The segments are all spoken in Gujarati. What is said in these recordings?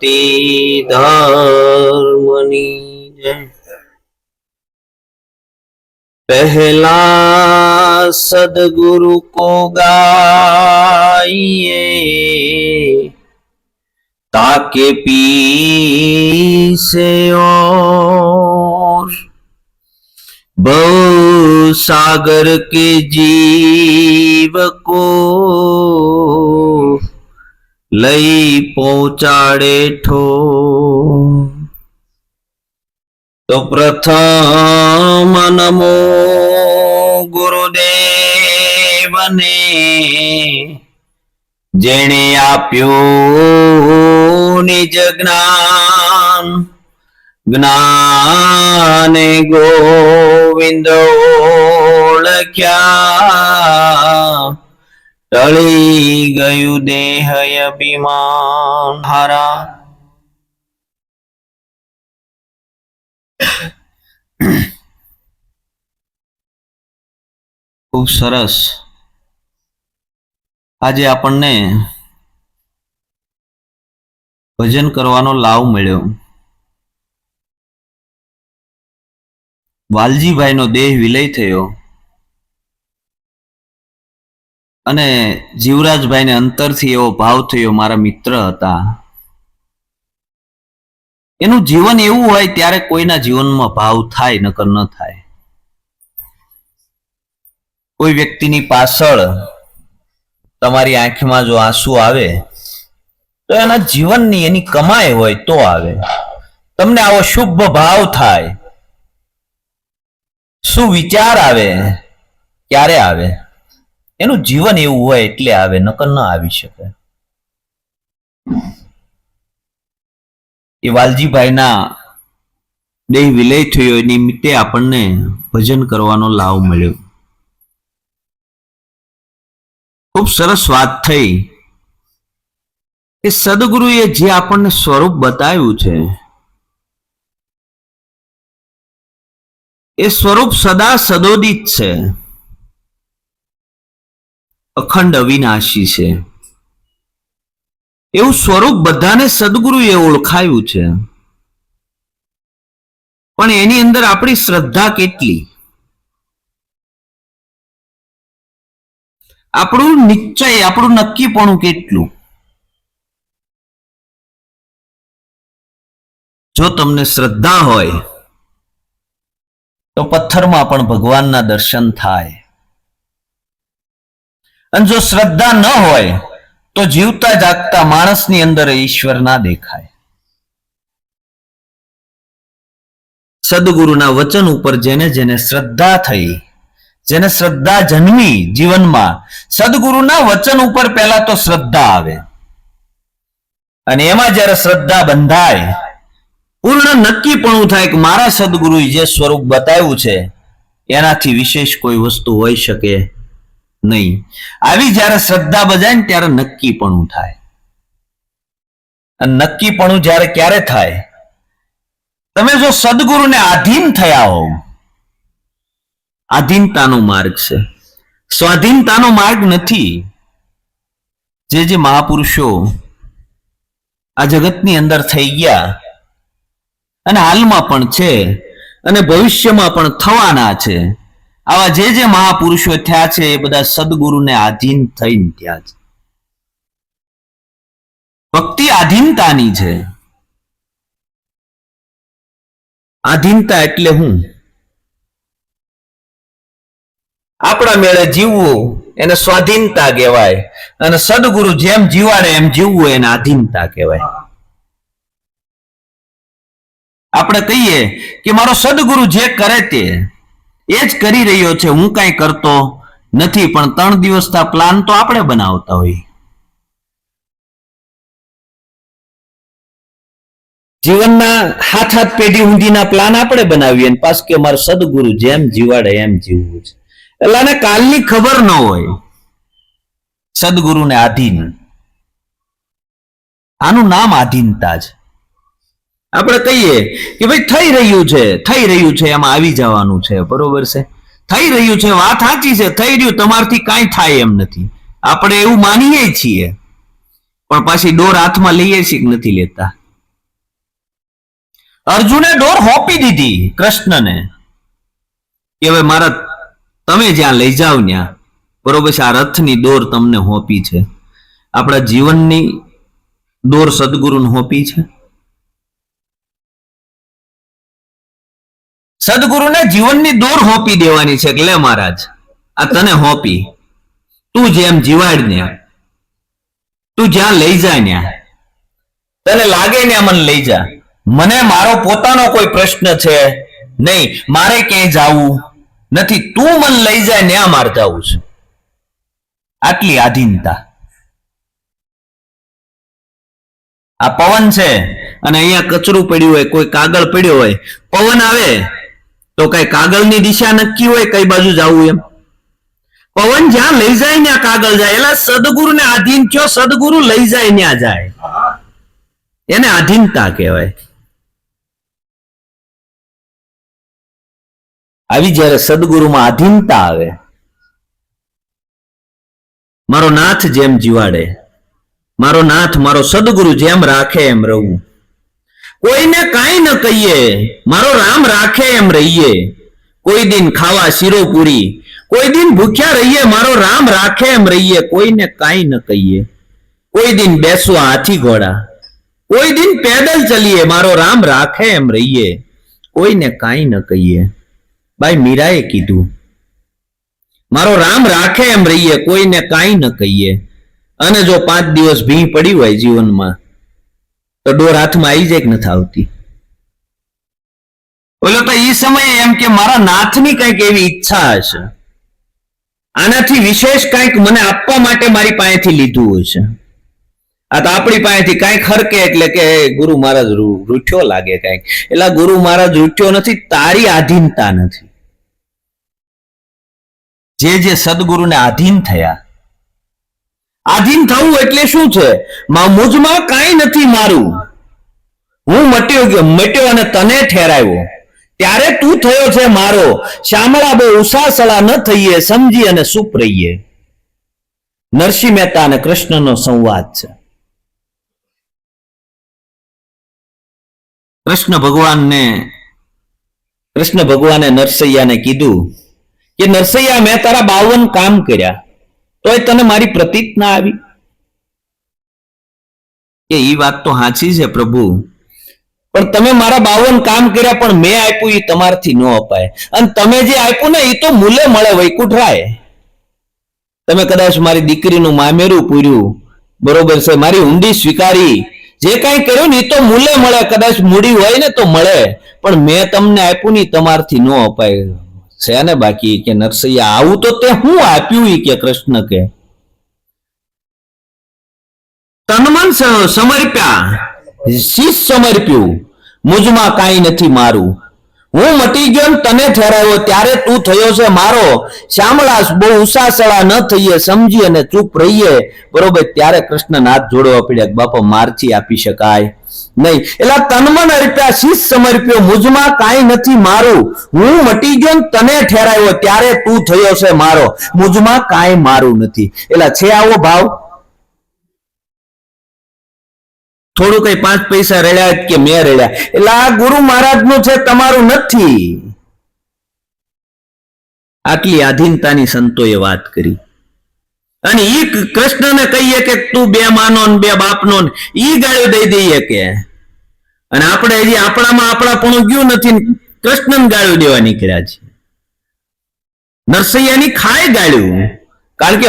સનાતન ધર્મની જય। पहला सदगुरु को गाइए ताके पीछे और बहु सागर के जीव को लई पहुंचाड़े ठो। तो प्रथम नमो गुरुदेव ने जेने आप्यो निज ज्ञान ज्ञाने गोविंद ओळख्या टळी गयु देह अभिमान हारा। खूब सरस આજે આપણને ભજન કરવાનો લાવ મળ્યો। વાલજીભાઈનો દેહ વિલય થયો અને જીવરાજભાઈને અંતરથી એવો ભાવ થયો મારા મિત્ર હતા। એનું જીવન એવું હોય ત્યારે કોઈના જીવનમાં ભાવ થાય નકર ન થાય। કોઈ વ્યક્તિની પાછળ તમારી આંખમાં જો આંસુ આવે તો એના જીવનની એની કમાઈ હોય તો આવે। તમને આવો શુભ ભાવ થાય, શું વિચાર આવે, ક્યારે આવે? એનું જીવન એવું હોય એટલે આવે, નકર ન આવી શકે। એ વાલજીભાઈના દેહ વિલય થયો એ નિમિત્તે આપણને ભજન કરવાનો લાવ મળ્યો। ખૂબ સરસ વાત થઈ કે સદગુરુએ જે આપણને સ્વરૂપ બતાવ્યું છે એ સ્વરૂપ સદા સદોદિત છે, અખંડ અવિનાશી છે। એવું સ્વરૂપ બધાને સદગુરુએ ઓળખાયું છે, પણ એની અંદર આપણી શ્રદ્ધા કેટલી, આપણું નિશ્ચય, આપણું નક્કીપણું કેટલું? જો તમને શ્રદ્ધા હોય તો પથ્થરમાં પણ ભગવાનના દર્શન થાય, અને જો શ્રદ્ધા ન હોય તો જીવતા જાગતા માણસની અંદર ઈશ્વર ના દેખાય। સદગુરુના વચન ઉપર જેને જેને શ્રદ્ધા થઈ, જેને શ્રદ્ધા જન્મી જીવનમાં, સદગુરુના વચન ઉપર પહેલા તો શ્રદ્ધા આવે, અને એમાં જ્યારે શ્રદ્ધા બંધાય, પૂર્ણ નક્કીપણું થાય કે મારા સદગુરુએ જે સ્વરૂપ બતાવ્યું છે એનાથી વિશેષ કોઈ વસ્તુ હોઈ શકે નહીં। આવી જ્યારે શ્રદ્ધા બજાય ને ત્યારે નક્કીપણું થાય, અને નક્કીપણું જ્યારે ક્યારે થાય? તમે જો સદગુરુને આધીન થયા હોવ, આધીનતાનો માર્ગ છે, સ્વાધીનતાનો માર્ગ નથી। જે મહાપુરુષો આ જગતની અંદર થઈ ગયા અને હાલમાં પણ છે અને ભવિષ્યમાં પણ થવાના છે, આવા જે મહાપુરુષો થયા છે એ બધા સદગુરુને આધીન થઈને થયા છે। ભક્તિ આધીનતાની છે। આધીનતા એટલે હું? આપણા મેળે જીવવું એને સ્વાધીનતા કહેવાય, અને સદગુરુ જેમ જીવાડે એમ જીવવું એને આધીનતા કહેવાય। આપણે કહીએ કે મારો સદગુરુ જે કરે તે એ જ કરી રહ્યો છે, હું કાંઈ કરતો નથી, પણ 3 દિવસના પ્લાન તો આપણે બનાવતા હોઈએ। જીવનના હાથ પેઢી ઊંધીના પ્લાન આપણે બનાવીએ ને પાછું કે મારો સદગુરુ જેમ જીવાડે એમ જીવવું છે। એટલે આને કાલની ખબર ન હોય, સદગુરુને આધીન, આનું નામ આધીનતા છે। આપણે કહીએ કે ભાઈ થઈ રહ્યું છે એમાં આવી જવાનું છે, બરોબર છે, થઈ રહ્યું છે, વાત સાચી છે, થઈ રહ્યું, તમારથી કાંઈ થાય એમ નથી, આપણે એવું માનીએ છીએ, પણ પાછી ડોર હાથમાં લઈએ છીએ કે નથી લેતા? અર્જુને ડોર હોપી દીધી કૃષ્ણને કે હવે મારા તમે જ્યાં લઈ જાઓ ત્યાં, બરોબર છે, આ રથની દોર તમને હોપી છે. આપણા જીવનની દોર સદગુરુને હોપી છે. સદગુરુને જીવનની દોર હોપી દેવાની છે કે લે મહારાજ આ તને હોપી, તું જેમ જીવાડ ને, તું જ્યાં લઈ જાય ત્યાં, તને લાગે ને મને લઈ જા. મને મારો પોતાનો કોઈ પ્રશ્ન છે નહીં, મારે ક્યાંય જાવું નથી, તું મને લઈ જાય ને મારે જવું છે. આટલી આધીનતા. આ પવન છે અને અહીંયા કચરું પડ્યું હોય, કોઈ કાગળ પડ્યો હોય, પવન આવે તો કઈ કાગળની દિશા નક્કી હોય કઈ બાજુ જવું એમ? પવન જ્યાં લઈ જાય ને કાગળ જાય. એટલે સદગુરુ ને આધીન થયો, સદગુરુ લઈ જાય ત્યાં જાય, એને આધીનતા કહેવાય. આવી જયારે સદગુરુમાં આધીનતા આવે, મારો નાથ જેમ જીવાડે, મારો નાથ મારો સદગુરુ જેમ રાખે એમ રહું, કોઈને કાંઈ ન કહીએ, મારો રામ રાખે એમ રહીએ. કોઈ દિન ખાવા શીરો પૂરી, કોઈ દિન ભૂખ્યા રહીએ, મારો રામ રાખે એમ રહીએ. કોઈને કાંઈ ન કહીએ, કોઈ દિન બેસવા હાથી ઘોડા, કોઈ દિન પેદલ ચલીએ, મારો રામ રાખે એમ રહીએ. કોઈને કાંઈ ન કહીએ. ભાઈ મીરાએ કીધું મારો રામ રાખે એમ રહીએ, કોઈને કાંઈ ન કહીએ. અને જો 5 દિવસ ભી પડી હોય જીવનમાં તો ડોર હાથમાં આવી જાય કે નથી આવતી? ઓલો તો એ સમયે એમ કે મારા નાથની કંઈક એવી ઈચ્છા હશે, આનાથી વિશેષ કંઈક મને આપવા માટે મારી પાસેથી લીધું હશે. આ તો આપણી પાસેથી કંઈક હરકે એટલે કે ગુરુ મહારાજ રૂઠ્યો લાગે કંઈક. એટલે ગુરુ મહારાજ રૂઠ્યો નથી, તારી આધીનતા નથી. જે સદગુરુને આધીન થયા, આધીન થવું એટલે શું છે? મુજમાં કાંઈ નથી મારું, હું મટ્યો અને તને ઠેરાવ્યો, ત્યારે તું થયો છે મારો. શામળા બહુ ઉષાસળા ન થઈએ, સમજી અને સુપ રહીએ. નરસિંહ મહેતા અને કૃષ્ણનો સંવાદ છે. કૃષ્ણ ભગવાને નરસૈયાને કીધું કે નરસૈયા મેં તારા 52 કામ કર્યા તોય તને મારી પ્રતીત ના આવી. કે ઈ વાત તો સાચી છે પ્રભુ, પણ તમે મારા 52 કામ કર્યા, પણ મેં આપ્યું એ તમારથી ન અપાય. અને તમે જે આપ્યું ને એ તો મૂલે મળે વૈકુંઠરાય. તમે કદાચ મારી દીકરીનું મામેરું પૂર્યું, બરોબર છે, મારી ઊંડી સ્વીકારી, જે કાંઈ કર્યું ને એ તો મૂલે મળે. કદાચ મૂડી હોય ને તો મળે, પણ મેં તમને આપ્યું ને તમારથી ન અપાય છે ને. બાકી કે નરસૈયા આવું તો તે હું આપ્યું કે કૃષ્ણ કે તનમન સમર્પ્યા, શીશ સમર્પ્યું, મુજમાં કાંઈ નથી મારું. હું મટી ગયો ને તને ઠેરાવ્યો, ત્યારે તું થયો છે મારો. શામળાસ બહુ ઉષાસળા ન થઈએ, સમજી અને ચૂપ રહીએ. બરોબર, ત્યારે કૃષ્ણ હાથ જોડવા પડ્યા, બાપા મારથી આપી શકાય નહીં. એટલે તનમન અર્પ્યા, શીશ સમર્પ્યો, મુજમાં કાંઈ નથી મારું. હું મટી ગયો ને તને ઠેરાવ્યો, ત્યારે તું થયો છે મારો. મુજમાં કાંઈ મારું નથી. એટલે છે આવો ભાવ. થોડું કઈ 5 પૈસા રેડ્યા કે મેં રેડ્યા, એટલે આ ગુરુ મહારાજ નું છે, તમારું નથી. આટલી આધીનતાની સંતોએ વાત કરી. અને ઈ કૃષ્ણને કહીએ કે તું 2 માનો ને 2 બાપનો, ઈ ગાળ્યો દઈ દઈએ કે. અને આપણે હજી આપણામાં આપણાપણું ગયું નથી, કૃષ્ણને ગાળ્યો દેવા નીકળ્યા છે. નરસૈયાની ખાય ગાળ્યું, કારણ કે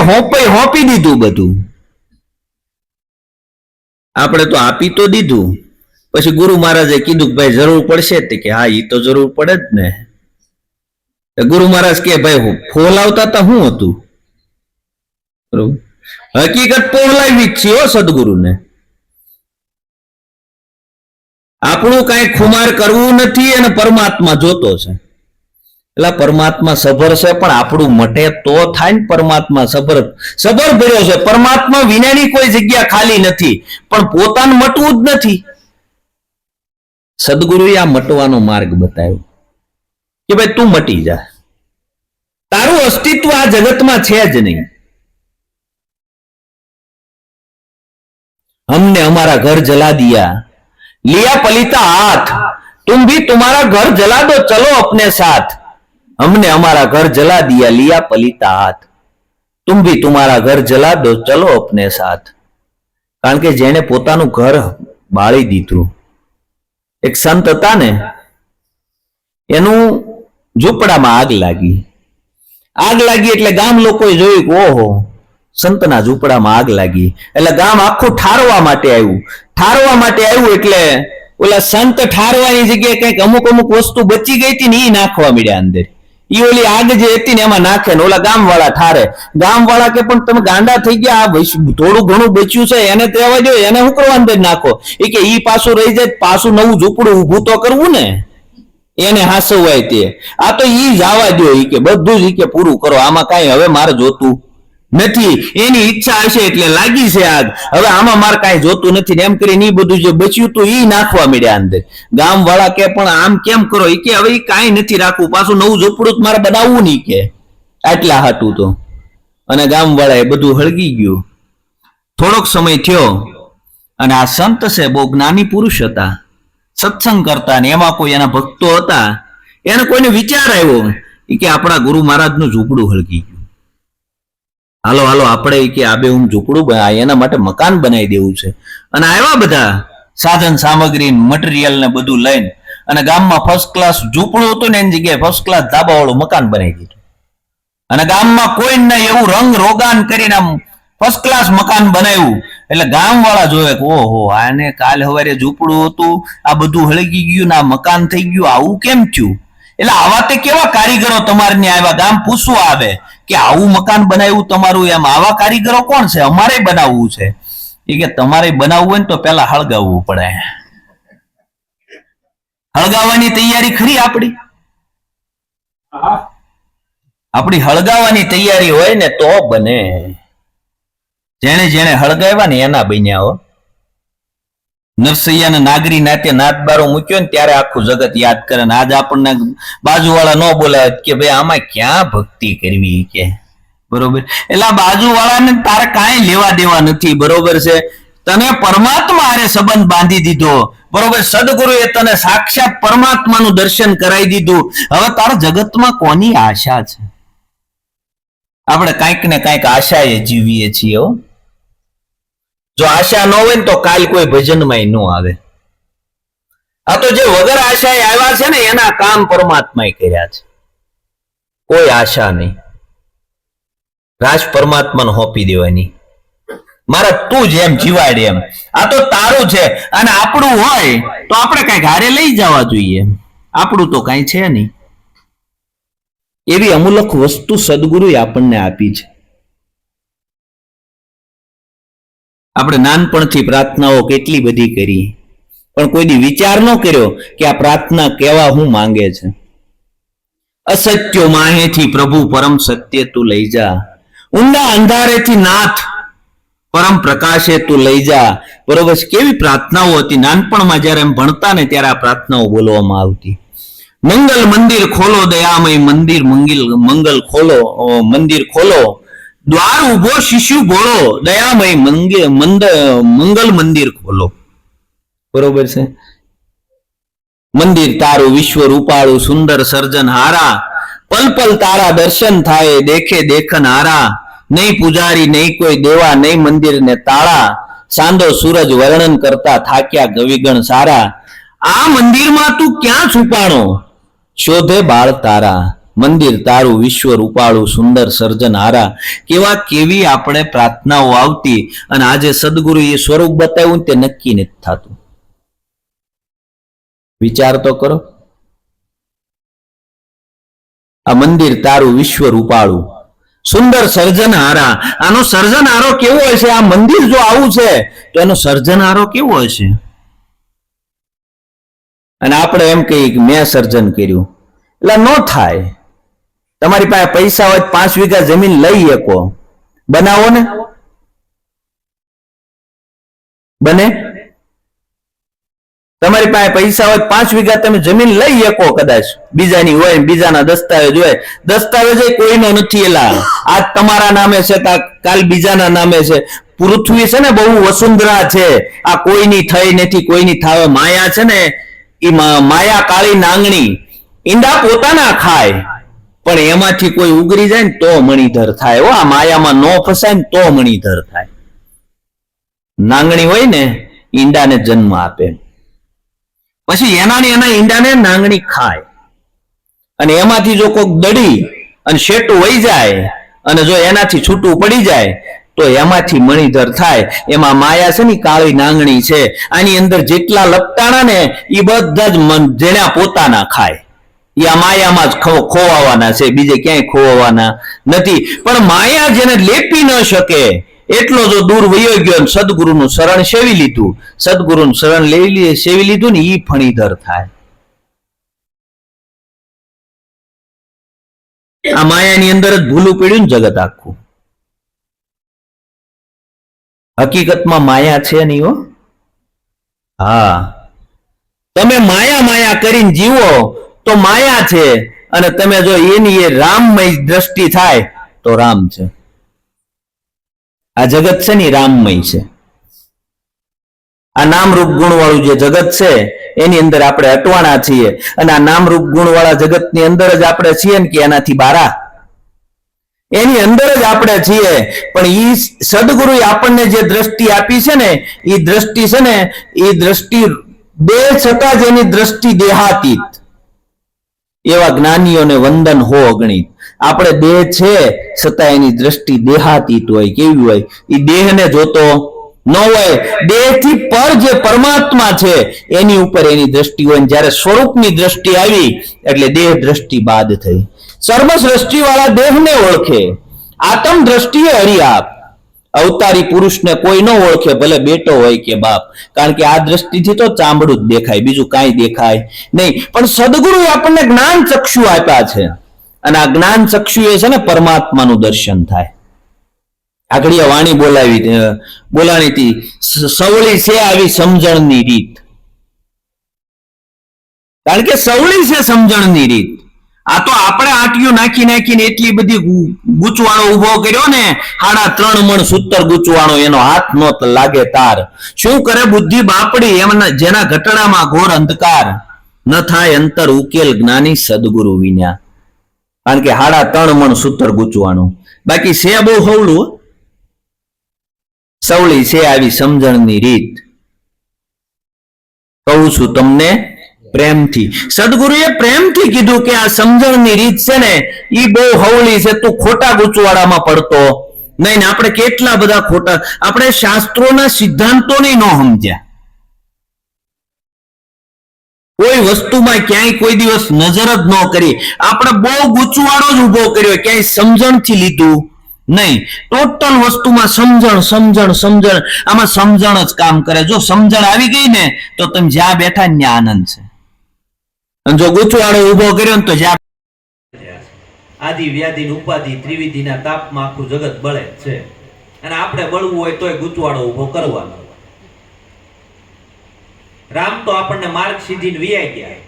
હોપી દીધું બધું. આપણે તો આપી તો દીધું, પછી ગુરુ મહારાજે કીધું કે ભાઈ જરૂર પડશે, કે હા એ તો જરૂર પડે જ ને. ગુરુ મહારાજ કે ભાઈ ફોલાવતા તો શું હતું? હકીકત પોહલાવી જ છે સદગુરુને. આપણું કઈ ખુમાર કરવું નથી અને પરમાત્મા જોતો છે. એટલે પરમાત્મા સભર છે, પણ આપણું મટે તો થાય ને. પરમાત્મા સભર ભર્યો છે. પરમાત્મા વિનાની કોઈ જગ્યા ખાલી નથી, પણ પોતાનું મટવું જ નથી. સદગુરુએ આ મટવાનો માર્ગ બતાવ્યો કે ભાઈ તું મટી જા, તારું અસ્તિત્વ આ જગતમાં છે જ નહીં. हमने हमारा घर जला दिया, लिया पलीता हाथ, तुम भी तुम्हारा घर जला दो चलो अपने साथ, हमने हमारा घर जला दिया लिया पलीता हाथ, तुम भी तुम्हारा घर जला दो चलो अपने साथ. કારણ કે જેણે પોતાનું ઘર બાળી દીધું, એક સંત હતા ને, એનું ઝૂંપડામાં આગ લાગી એટલે ગામ લોકોએ જોયું કે ઓહો સંતના ઝૂંપડામાં આગ લાગી, એટલે ગામ આખું ઠારવા માટે આવ્યું એટલે ઓલા સંત ઠારવાની જગ્યાએ કઈક અમુક વસ્તુ બચી ગઈ હતી ને એ નાખવા મળ્યા અંદર. ઈ ઓલી આગ જે હતી ને એમાં નાખે ને ઓલા ગામવાળા ઠારે. ગામવાળા કે પણ તમે ગાંડા થઈ ગયા, આ થોડું ઘણું બચ્યું છે એને તેવા દો, એને શું કરવા અંદર નાખો? એ કે ઈ પાછું રહી જાય, પાછું નવું ઝૂંપડું ઊભું તો કરવું ને, એને હાસવાય તે. આ તો ઈ જવા દો, ઈ કે બધું જ ઈ કે પૂરું કરો, આમાં કઈ હવે મારે જોતું નથી. એની ઈચ્છા હશે એટલે લાગી છે આગ, હવે આમાં મારે કઈ જોતું નથી ને એમ કરીને ઈ બધું જે બચ્યું હતું ઈ નાખવા મળ્યા અંદર. ગામ વાળા કે પણ આમ કેમ કરો? ઈ કે હવે ઈ કઈ નથી રાખવું, પાછું નવું ઝૂંપડું મારે બનાવવું નહીં કે આટલા હાટું તો. અને ગામ વાળા એ બધું હળગી ગયું. થોડોક સમય થયો અને આ સંત છે બહુ જ્ઞાની પુરુષ હતા, સત્સંગ કરતા ને એમાં કોઈ એના ભક્તો હતા, એને કોઈને વિચાર આવ્યો કે આપણા ગુરુ મહારાજનું ઝૂંપડું હળગી ગયું, હાલો આપણે કે આ બે ઝૂંપડું એના માટે મકાન બનાવી દેવું છે. અને આવ્યા બધા સાધન સામગ્રી મટીરિયલ ને બધું લઈને, અને ગામમાં ફર્સ્ટ ક્લાસ ઝૂંપડું હતું ને એની જગ્યાએ ફર્સ્ટ ક્લાસ ધાબા વાળું મકાન બનાવી દીધું. અને ગામમાં કોઈને એવું રંગ રોગાન કરીને આમ ફર્સ્ટ ક્લાસ મકાન બનાવ્યું. એટલે ગામ વાળા જોવે કે ઓહો આને કાલ સવારે ઝૂંપડું હતું, આ બધું હળગી ગયું ને આ મકાન થઈ ગયું, આવું કેમ થયું? એટલે આવા તે કેવા કારીગરો તમારે ને આવ્યા? ગામ પૂછવા આવે કે આવું મકાન બનાવ્યું તમારું, એમ આવા કારીગરો કોણ છે? અમારે બનાવવું છે. એ કે તમારે બનાવવું હોય ને તો પેલા હળગાવવું પડે. હળગાવવાની તૈયારી ખરી આપણી હળગાવવાની તૈયારી હોય ને તો બને. જેણે હળગાવ્યા ને એના બન્યા હો. નરસૈયાને નાગરી નાટ્ય નાથબારો મૂક્યો ને ત્યારે આખું જગત યાદ કરે ને આજ આપણને બાજુવાળા ન બોલાવે કે ભાઈ આમાં ક્યાં ભક્તિ કરવી કે બરોબર. એટલે આ બાજુવાળાને તારે કાંઈ લેવા દેવા નથી, બરોબર છે? તને પરમાત્મા હારે સંબંધ બાંધી દીધો, બરોબર? સદગુરુએ તને સાક્ષાત પરમાત્માનું દર્શન કરાવી દીધું. હવે તારા જગતમાં કોની આશા છે? આપણે કાંઈક ને કાંઈક આશાએ જીવીએ છીએ હો. જો આશા ન હોય ને તો કાલ કોઈ ભજનમાં ન આવે. આ તો જે વગર આશાએ આવ્યા છે ને એના કામ પરમાત્માએ કર્યા છે. કોઈ આશા નહીં, રાજ પરમાત્માને હોપી દેવાની. મારા તું જેમ જીવાડે એમ, આ તો તારું છે. અને આપણું હોય તો આપણે કઈક હારે લઈ જવા જોઈએ, આપણું તો કઈ છે નહીં. એવી અમૂલક વસ્તુ સદગુરુએ આપણને આપી છે. આપણે નાનપણથી પ્રાર્થનાઓ કેટલી બધી કરી, પણ કોઈ દી વિચાર ન કર્યો કે આ પ્રાર્થના કેવા હું માંગે છે. અસત્યો માહેથી પ્રભુ પરમ સત્ય તું લઈ જા, ઊંડા અંધારેથી નાથ પરમ પ્રકાશે તું લઈ જા. બરોબર? કેવી પ્રાર્થનાઓ હતી નાનપણમાં, જયારે એમ ભણતા ને ત્યારે આ પ્રાર્થનાઓ બોલવામાં આવતી. મંગલ મંદિર ખોલો દયામય મંદિર, મંગલ ખોલો મંદિર ખોલો, દ્વાર ઉભો શિશુ ભોળો, દયામય મંગલ મંદિર ખોલો. બરોબર છે? મંદિર તારું વિશ્વ રૂપાળું સુંદર સર્જન હારા, પલ પલ તારા દર્શન થાય દેખે દેખન હારા. નહીં પૂજારી નહીં કોઈ દેવા, નહીં મંદિર ને તાળા, સાંદો સૂરજ વર્ણન કરતા થાક્યા કવિગણ સારા. આ મંદિરમાં તું ક્યાં છુપાણો, શોધે બાળ તારા. મંદિર તારું વિશ્વ રૂપાળું સુંદર સર્જન હારા. કેવી આપણે પ્રાર્થનાઓ આવતી, અને આજે સદગુરુ એ સ્વરૂપ બતાવ્યું તે નક્કી નથી થતું. વિચાર તો કરો. આ મંદિર તારું વિશ્વ રૂપાળું સુંદર સર્જનહારા, આનો સર્જનહારો કેવો હશે? આ મંદિર જો આવું છે તો એનો સર્જનહારો કેવો હશે? અને આપણે એમ કહીએ કે મેં સર્જન કર્યું, એટલે ન થાય. તમારી પાસે પૈસા હોય 5 વીઘા જમીન લઈ શકો, બનાવો ને, બને? તમારી પાસે પૈસા હોય 5 વીઘા તમે જમીન લઈ શકો, કદાચ બીજાની હોય, બીજાના દસ્તાવેજ હોય. દસ્તાવેજ કોઈનો નથી, એલા આજ તમારા નામે છે, કાલ બીજાના નામે છે. પૃથ્વી છે ને બહુ વસુંધરા છે, આ કોઈની થઈ નથી, કોઈની થાવે માયા છે ને એ માયા કાળી નાંગણી ઈંડા પોતાના ખાય, પણ એમાંથી કોઈ ઉગરી જાય ને તો મણિધર થાય. આ માયામાં ન ફસાય ને તો મણિધર થાય. નાંગણી હોય ને ઈંડાને જન્મ આપે, પછી એના ઈંડાને નાંગણી ખાય, અને એમાંથી જો કોઈક દડી અને શેટું વહી જાય અને જો એનાથી છૂટું પડી જાય તો એમાંથી મણિધર થાય. એમાં માયા છે ને કાળી નાંગણી છે, આની અંદર જેટલા લપટાણા ને એ બધા જ જેના પોતાના ખાય. એ આ માયામાં જ ખોવાવાના છે, બીજે ક્યાંય ખોવાવાના નથી. પણ માયા જેને લેપી ન શકે એટલો જો દૂર વયો ગયો, સદગુરુનું શરણ સેવી લીધું, સદગુરુનું શરણ સેવી લીધું ને ઈ ફણીધર થાય. આ માયાની અંદર જ ભૂલું પડ્યું ને જગત આખું. હકીકતમાં માયા છે નહીં હો. હા, તમે માયા માયા કરીને જીવો તો માયા છે, અને તમે જો એની એ રામમય દ્રષ્ટિ થાય તો રામ છે. આ જગત છે ને રામમય છે. આ નામરૂપ ગુણ વાળું જે જગત છે એની અંદર આપણે અટવાણા છીએ, અને આ નામરૂપ ગુણ વાળા જગત ની અંદર જ આપણે છીએ ને કે એનાથી બારા, એની અંદર જ આપણે છીએ. પણ ઈ સદગુરુએ આપણને જે દ્રષ્ટિ આપી છે ને એ દ્રષ્ટિ છે ને એ દ્રષ્ટિ દેહ છતાં જ એની દ્રષ્ટિ દેહાતીત. એવા જ્ઞાનીઓને વંદન હો અગણિત. આપણે દેહ છે છતાં એની દ્રષ્ટિ દેહાતીત હોય. કેવી હોય? એ દેહને જોતો ન હોય, દેહથી પર જે પરમાત્મા છે એની ઉપર એની દ્રષ્ટિ હોય. જ્યારે સ્વરૂપની દ્રષ્ટિ આવી એટલે દેહ દ્રષ્ટિ બાદ થઈ. સર્વ સૃષ્ટિ વાળા દેહને ઓળખે, આત્મ દ્રષ્ટિએ હરિઆપ. અવતારી પુરુષને કોઈ ન ઓળખે, ભલે બેટો હોય કે બાપ, કારણ કે આ દ્રષ્ટિથી તો ચામડું જ દેખાય, બીજું કાંઈ દેખાય નહીં. પણ સદગુરુએ આપણને જ્ઞાન ચક્ષુ આપ્યા છે, અને આ જ્ઞાન ચક્ષુ એ છે ને પરમાત્માનું દર્શન થાય. આગળ વાણી બોલાણી હતી, સવળી છે આવી સમજણની રીત. કારણ કે સવળી છે સમજણની રીત. આ તો આપણે આટિયું નાખીને એટલી બધી ગૂંચવાણો ઉભો કર્યો ને, 3.5 મણ સૂતર ગૂંચવાણો, એનો હાથ નો લાગે તાર. શું કરે બુદ્ધિ બાપડી, એમના જેના ઘટડામાં ઘોર અંધકાર, ન થાય અંતર ઉકેલ જ્ઞાની સદગુરુ વિના. કારણ કે 3.5 મણ સૂતર ગૂંચવાણું. બાકી છે બહુ હવળું. સવળી છે આવી સમજણની રીત. કહું છું તમને પ્રેમથી. સદગુરુએ પ્રેમથી કીધું કે આ સમજણની રીત છે ને ઈ બહુ હવળી છે, તું ખોટા ગૂંચવાડામાં પડતો નહીં. ને આપણે કેટલા બધા ખોટા, આપણે શાસ્ત્રોના સિદ્ધાંતોને ન સમજ્યા. કોઈ વસ્તુમાં ક્યાંય કોઈ દિવસ નજર જ ન કરી. આપણે બહુ ગૂંચવાડો જ ઉભો કર્યો, ક્યાંય સમજણથી લીધું નહીં. ટોટલ વસ્તુમાં સમજણ. આમાં સમજણ જ કામ કરે. જો સમજણ આવી ગઈ ને તો તમે જ્યાં બેઠા ને ત્યાં આનંદ છે. અને જો ગૂંચવાડો ઉભો કર્યો ને તો જ્યાં આદિ વ્યાધિ ઉપાધિ ત્રિવિધિના તાપમાં આખું જગત બળે છે, અને આપણે બળવું હોય તોય ગૂંચવાડો ઉભો કરવાનો. રામ તો આપણને માર્ગ સીધીને વિયાઈ ગયા,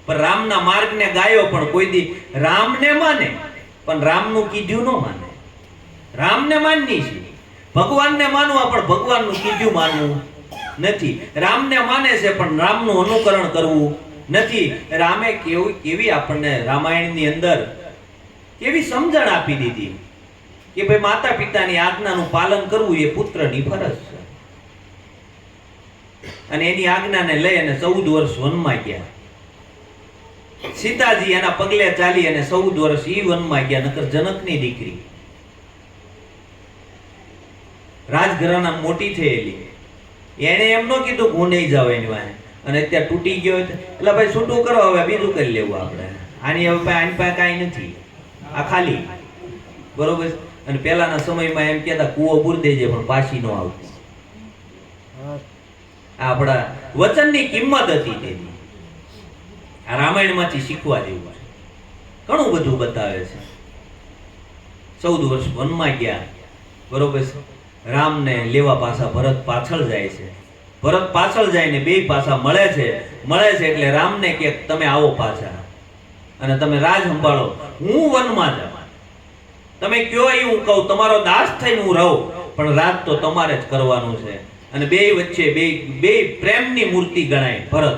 પણ રામના માર્ગને ગાયો, પણ કોઈ દી રામને માને પણ રામનું કીધું ન માને. રામને માનની છે, ભગવાનને માનવા પણ ભગવાનનું કીધું માનવું નથી. રામને માને છે પણ રામનું અનુકરણ કરવું નથી. રામે કેવી આપણને રામાયણની અંદર કેવી સમજણ આપી દીધી કે ભાઈ માતા પિતાની આજ્ઞાનું પાલન કરવું એ પુત્રની ફરજ છે. અને એની આજ્ઞાને લઈ અને 14 વર્ષ વનમાં ગયા. સીતાજી એના પગલે ચાલી અને 14 વર્ષ ઈ વનમાં ગયા. નકર જનકની દીકરી રાજઘરાના મોટી થયેલી, એને એમ ન કીધું હું નહીં જાવ એની વાહે, અને અત્યારે તૂટી ગયો એટલે ભાઈ છૂટું કરો, હવે બીજું કરી લેવું આપણે. આની હવે આની પાસે કાંઈ નથી, આ ખાલી. બરોબર. અને પહેલાના સમયમાં એમ કહેતા કૂવો પૂરી દેજે પણ પાછી ન આવતી. આપણા વચનની કિંમત હતી તેની. આ રામાયણમાંથી શીખવા જેવું છે. ઘણું બધું બતાવે છે. 14 વર્ષ વનમાં ગયા. બરોબર છે. રામને લેવા પાછા ભરત પાછળ જાય છે. ભરત પાછળ જાય ને બે પાછા મળે છે એટલે રામને કે તમે આવો પાછા અને તમે રાજ સંભાળો, હું વનમાં જાઉં, તમે કયો એ હું કહું, તમારો દાસ થઈને હું રહું, પણ રાજ તો તમારે જ કરવાનું છે. અને બે વચ્ચે બે પ્રેમની મૂર્તિ ગણાય, ભરત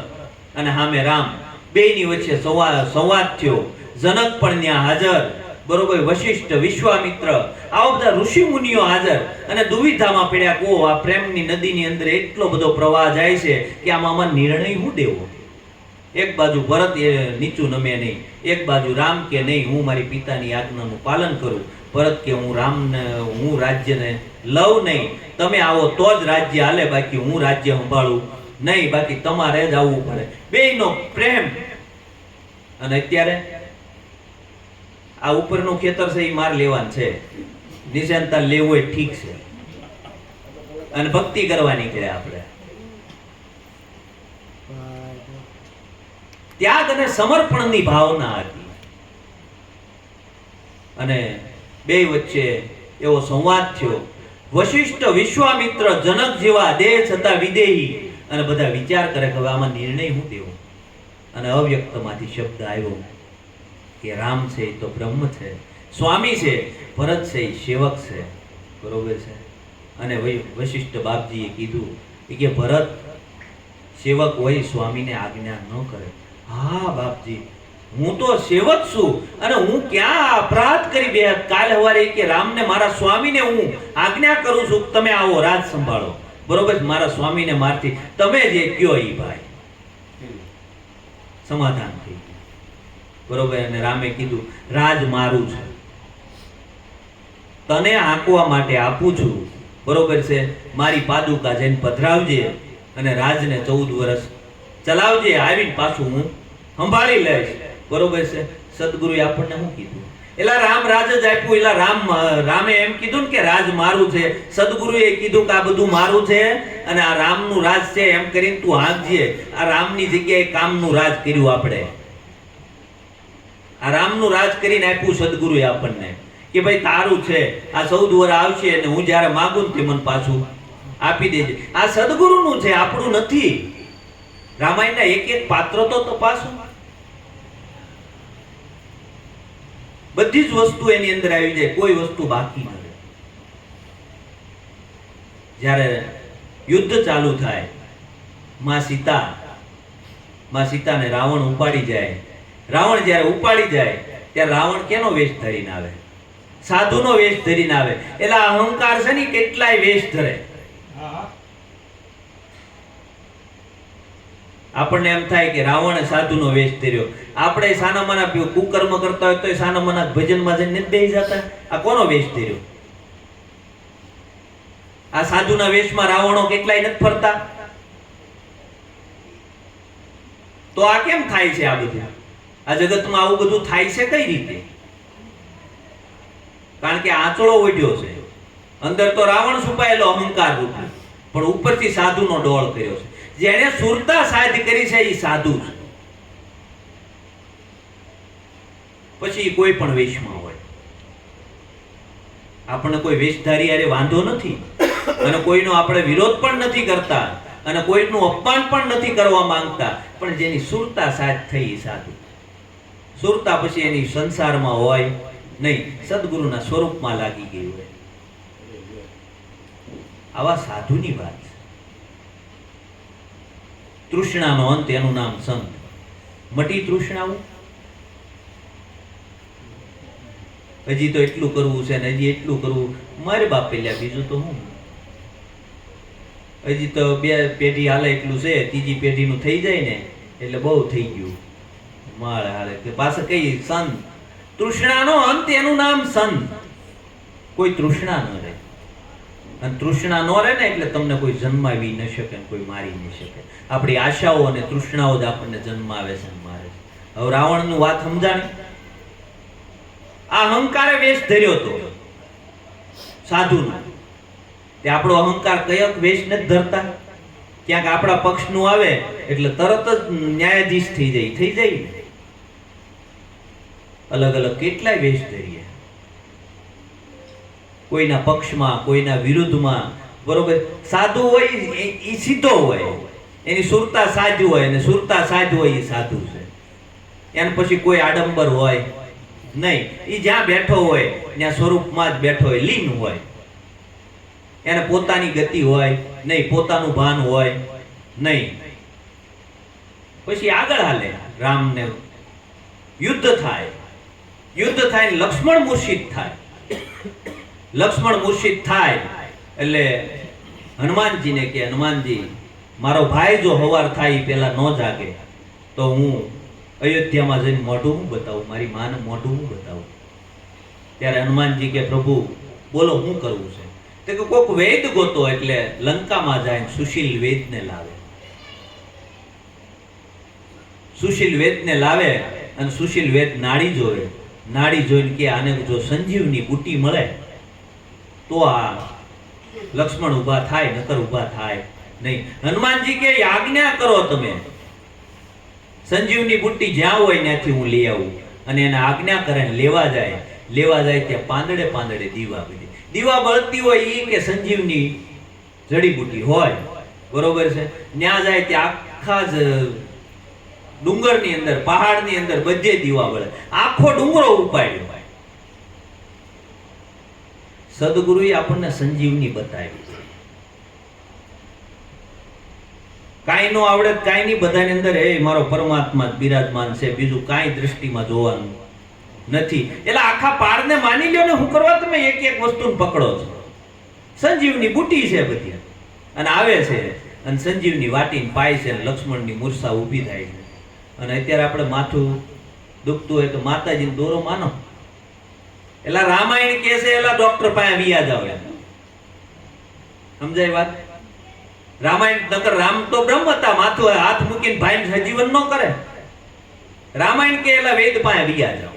અને સામે રામ, બેની વચ્ચે સંવાદ થયો. જનક પણ ત્યાં હાજર, બરોબર, વશિષ્ઠ, વિશ્વામિત્ર, આવા બધા ઋષિ મુનિઓ હાજર, અને દુવિધામાં પડ્યા કો આ પ્રેમની નદીની અંદર એટલો બધો પ્રવાહ જાય છે કે આમાં નિર્ણય શું દેવો. એક બાજુ ભરત નીચું નમે નહીં, એક બાજુ રામ કે નહીં હું મારી પિતાની આજ્ઞાનું પાલન કરું. ભરત કે હું રાજ્યને લઉં નહીં, તમે આવો તો જ રાજ્ય હાલે, બાકી હું રાજ્ય સંભાળું નહીં, બાકી તમારે જ આવવું પડે. બેયનો પ્રેમ. અને અત્યારે આ ઉપરનું ખેતર છે એ માર લેવાનું છે, નિશાનતા લેવું એ ઠીક છે, અને ભક્તિ કરવા નીકળ્યા આપણે. ત્યાગ અને સમર્પણની ભાવના હતી, અને બે વચ્ચે એવો સંવાદ થયો. વશિષ્ઠ, વિશ્વામિત્ર, જનક જેવા દેહ છતાં વિદેહી, અને બધા વિચાર કરે કે હવે આમાં નિર્ણય શું દેવો. અને અવ્યક્તમાંથી શબ્દ આવ્યો કે રામ છે એ તો બ્રહ્મ છે, સ્વામી છે, ભરત છે એ સેવક છે, બરોબર છે. અને વશિષ્ઠ બાપજીએ કીધું કે ભરત સેવક હોય સ્વામીને આજ્ઞા ન કરે. હા બાપજી, હું તો સેવક છું, અને હું ક્યાં અપરાધ કરી બે. કાલ સવારે કે રામને, મારા સ્વામીને હું આજ્ઞા કરું છું તમે આવો રાજ સંભાળો, બરોબર. મારા સ્વામીને મારથી તમે જે કયો એ ભાઈ સમાધાન થઈ ગયું, બરોબર. અને રામે કીધું રાજ મારું છે, તને આંકવા માટે આપું છું, બરોબર છે. મારી પાદુકા જઈને પધરાવજે, અને રાજને 14 વર્ષ ચલાવજે, આવીને પાછું હું સંભાળી લઈશ, બરોબર છે. સદગુરુએ આપણને શું કીધું? એલા રામ રાજ જ આપ્યું. એલા રામે એમ કીધું ને કે રાજ મારું છે. સદગુરુએ કીધું કે આ બધું મારું છે, અને આ રામનું રાજ છે, એમ કરીને તું હાંકજે. આ રામની જગ્યાએ કામનું રાજ કર્યું આપણે. આ રામનું રાજ કરીને આપ્યું સદગુરુએ આપણને કે ભાઈ તારું છે, આ 14 વર્ષ આવશે, અને હું જ્યારે માગું તે મને પાછું આપી દેજે. આ સદગુરુનું છે, આપણું નથી. રામાયણના એક પાત્ર તો તપાસો, બધી જ વસ્તુ એની અંદર આવી જાય, કોઈ વસ્તુ બાકી ન રહે. જ્યારે યુદ્ધ ચાલુ થાય, માં સીતાને રાવણ ઉપાડી જાય. રાવણ જ્યારે ઉપાડી જાય ત્યારે રાવણ કેનો વેશ ધરીને આવે? સાધુનો વેશ ધરીને આવે. એટલે અહંકાર છે ને કેટલાય વેશ ધરે. આપણને એમ થાય કે રાવણે સાધુનો વેશ ધર્યો. આપણે સાનામાના કુકર્મ કરતા હોય તો સાનામાના ભજનમાં જઈને બેસી જતા. આ કોનો વેશ ધર્યો? આ સાધુના વેશમાં રાવણો કેટલાય નથી ફરતા. તો આ કેમ થાય છે? આ બધું આ જગતમાં આવું બધું થાય છે કઈ રીતે? કારણ કે આંચળો ઓઢ્યો છે. અંદર તો રાવણ છુપાયેલો અહંકાર રૂપી, પણ ઉપરથી સાધુનો ડોળ કર્યો છે. જેને સુરતા સાધ કરી છે એ સાધુ છે. પછી કોઈ પણ વેશમાં હોય, આપણને કોઈ વેશધારી હારે વાંધો નથી, અને કોઈનો આપણે વિરોધ પણ નથી કરતા, અને કોઈનું અપમાન પણ નથી કરવા માંગતા. પણ જેની સુરતા સાધ થઈ એ સાધુ. સુરતા પછી એની સંસારમાં હોય નહીં, સદગુરુના સ્વરૂપમાં લાગી ગઈ હોય. આવા સાધુની વાત છે. તૃષ્ણાનો અંત, એનું નામ સંત. મટી તૃષ્ણાવું, હજી તો એટલું કરવું છે ને હજી એટલું કરવું. મારે બાપ પેલ્યા, બીજું તો હું. હજી તો 2 પેઢી હાલે એટલું છે, ત્રીજી પેઢીનું થઈ જાય ને એટલે બહુ થઈ ગયું. માળ હાલે કે પાછા કઈ સંત. તૃષ્ણાનો અંત, એનું નામ સંત. કોઈ તૃષ્ણા ન રહે, અને તૃષ્ણા ન રહે ને એટલે તમને કોઈ જન્માવી ન શકે, કોઈ મારી ન શકે. આપણી આશાઓ અને તૃષ્ણાઓ જ આપણને જન્માવે છે, મારે છે. હવે રાવણનું વાત સમજાણી. આ અહંકારે વેશ ધર્યો હતો સાધુનો. તે આપણો અહંકાર કયો વેશ નથી ધરતા. ક્યાંક આપણા પક્ષનું આવે એટલે તરત જ ન્યાયાધીશ થઈ જાય ને. અલગ અલગ કેટલાય વેશ ધરીએ, કોઈના પક્ષમાં, કોઈના વિરુદ્ધમાં, બરોબર. સાધુ હોય એ સીધો હોય, એની સુરતા સાધુ હોય, અને સુરતા સાધુ હોય એ સાધુ છે. એને પછી કોઈ આડંબર હોય નહીં. એ જ્યાં બેઠો હોય ત્યાં સ્વરૂપમાં જ બેઠો હોય, લીન હોય. એને પોતાની ગતિ હોય નહીં, પોતાનું ભાન હોય નહીં. પછી આગળ હાલે, રામને યુદ્ધ થાય, યુદ્ધ થાય, લક્ષ્મણ મૂર્છિત થાય. લક્ષ્મણ મૂર્છિત થાય એટલે હનુમાનજીને કે હનુમાનજી, મારો ભાઈ જો હવાર થાય પેલા ન જાગે તો હું અયોધ્યામાં જઈને મોઢું હું બતાવું, મારી માને મોઢું હું બતાવું. ત્યારે હનુમાનજી કે પ્રભુ બોલો શું કરવું છે? તો કે કોક વેદ ગોતો. એટલે લંકામાં જાય સુશીલ વેદને લાવે. સુશીલ વેદને લાવે અને સુશીલ વેદ નાડી જોવે. નાડી જોઈને કે આને જો સંજીવની બુટી મળે તો આ લક્ષ્મણ ઊભા થાય, નકર ઊભા થાય નહીં. હનુમાનજી કે આજ્ઞા કરો તમે, સંજીવની બુટ્ટી જ્યાં હોય ત્યાંથી હું લઈ આવું. અને એને આજ્ઞા કરે લેવા જાય. લેવા જાય ત્યાં પાંદડે પાંદડે દીવા બળે. દીવા બળતી હોય એ કે સંજીવની જડીબુટી હોય, બરોબર છે. ત્યાં જાય ત્યાં આખા જ ડુંગરની અંદર, પહાડની અંદર બધે દીવા બળે. આખો ડુંગરો ઉપાડ્યો. સદગુરુએ આપણને સંજીવની બતાવી. કાંઈ નો આવડે કાંઈ નહીં, બધાની અંદર એ મારો પરમાત્મા બિરાજમાન છે, બીજું કાંઈ દ્રષ્ટિમાં જોવાનું નથી. એટલે આખા પારને માની લ્યો ને, શું કરવા તમે એક એક વસ્તુને પકડો છો? સંજીવની બુટી છે બધી. અને આવે છે અને સંજીવની વાટીને પાય છે, લક્ષ્મણની મૂર્છા ઊભી થાય છે. અને અત્યારે આપણે માથું દુખતું હોય તો માતાજીને દોરો માનો. એટલે રામાયણ કે છે એલા ડોક્ટર પાસે વિયા જાવ. સમજાય વાત? રામાયણ નકર રામ તો બ્રહ્મ હતા, માથું હાથ મૂકીને ભાઈ સજીવન ન કરે. રામાયણ કે એલા વેદ પાસે વિયા જાવ.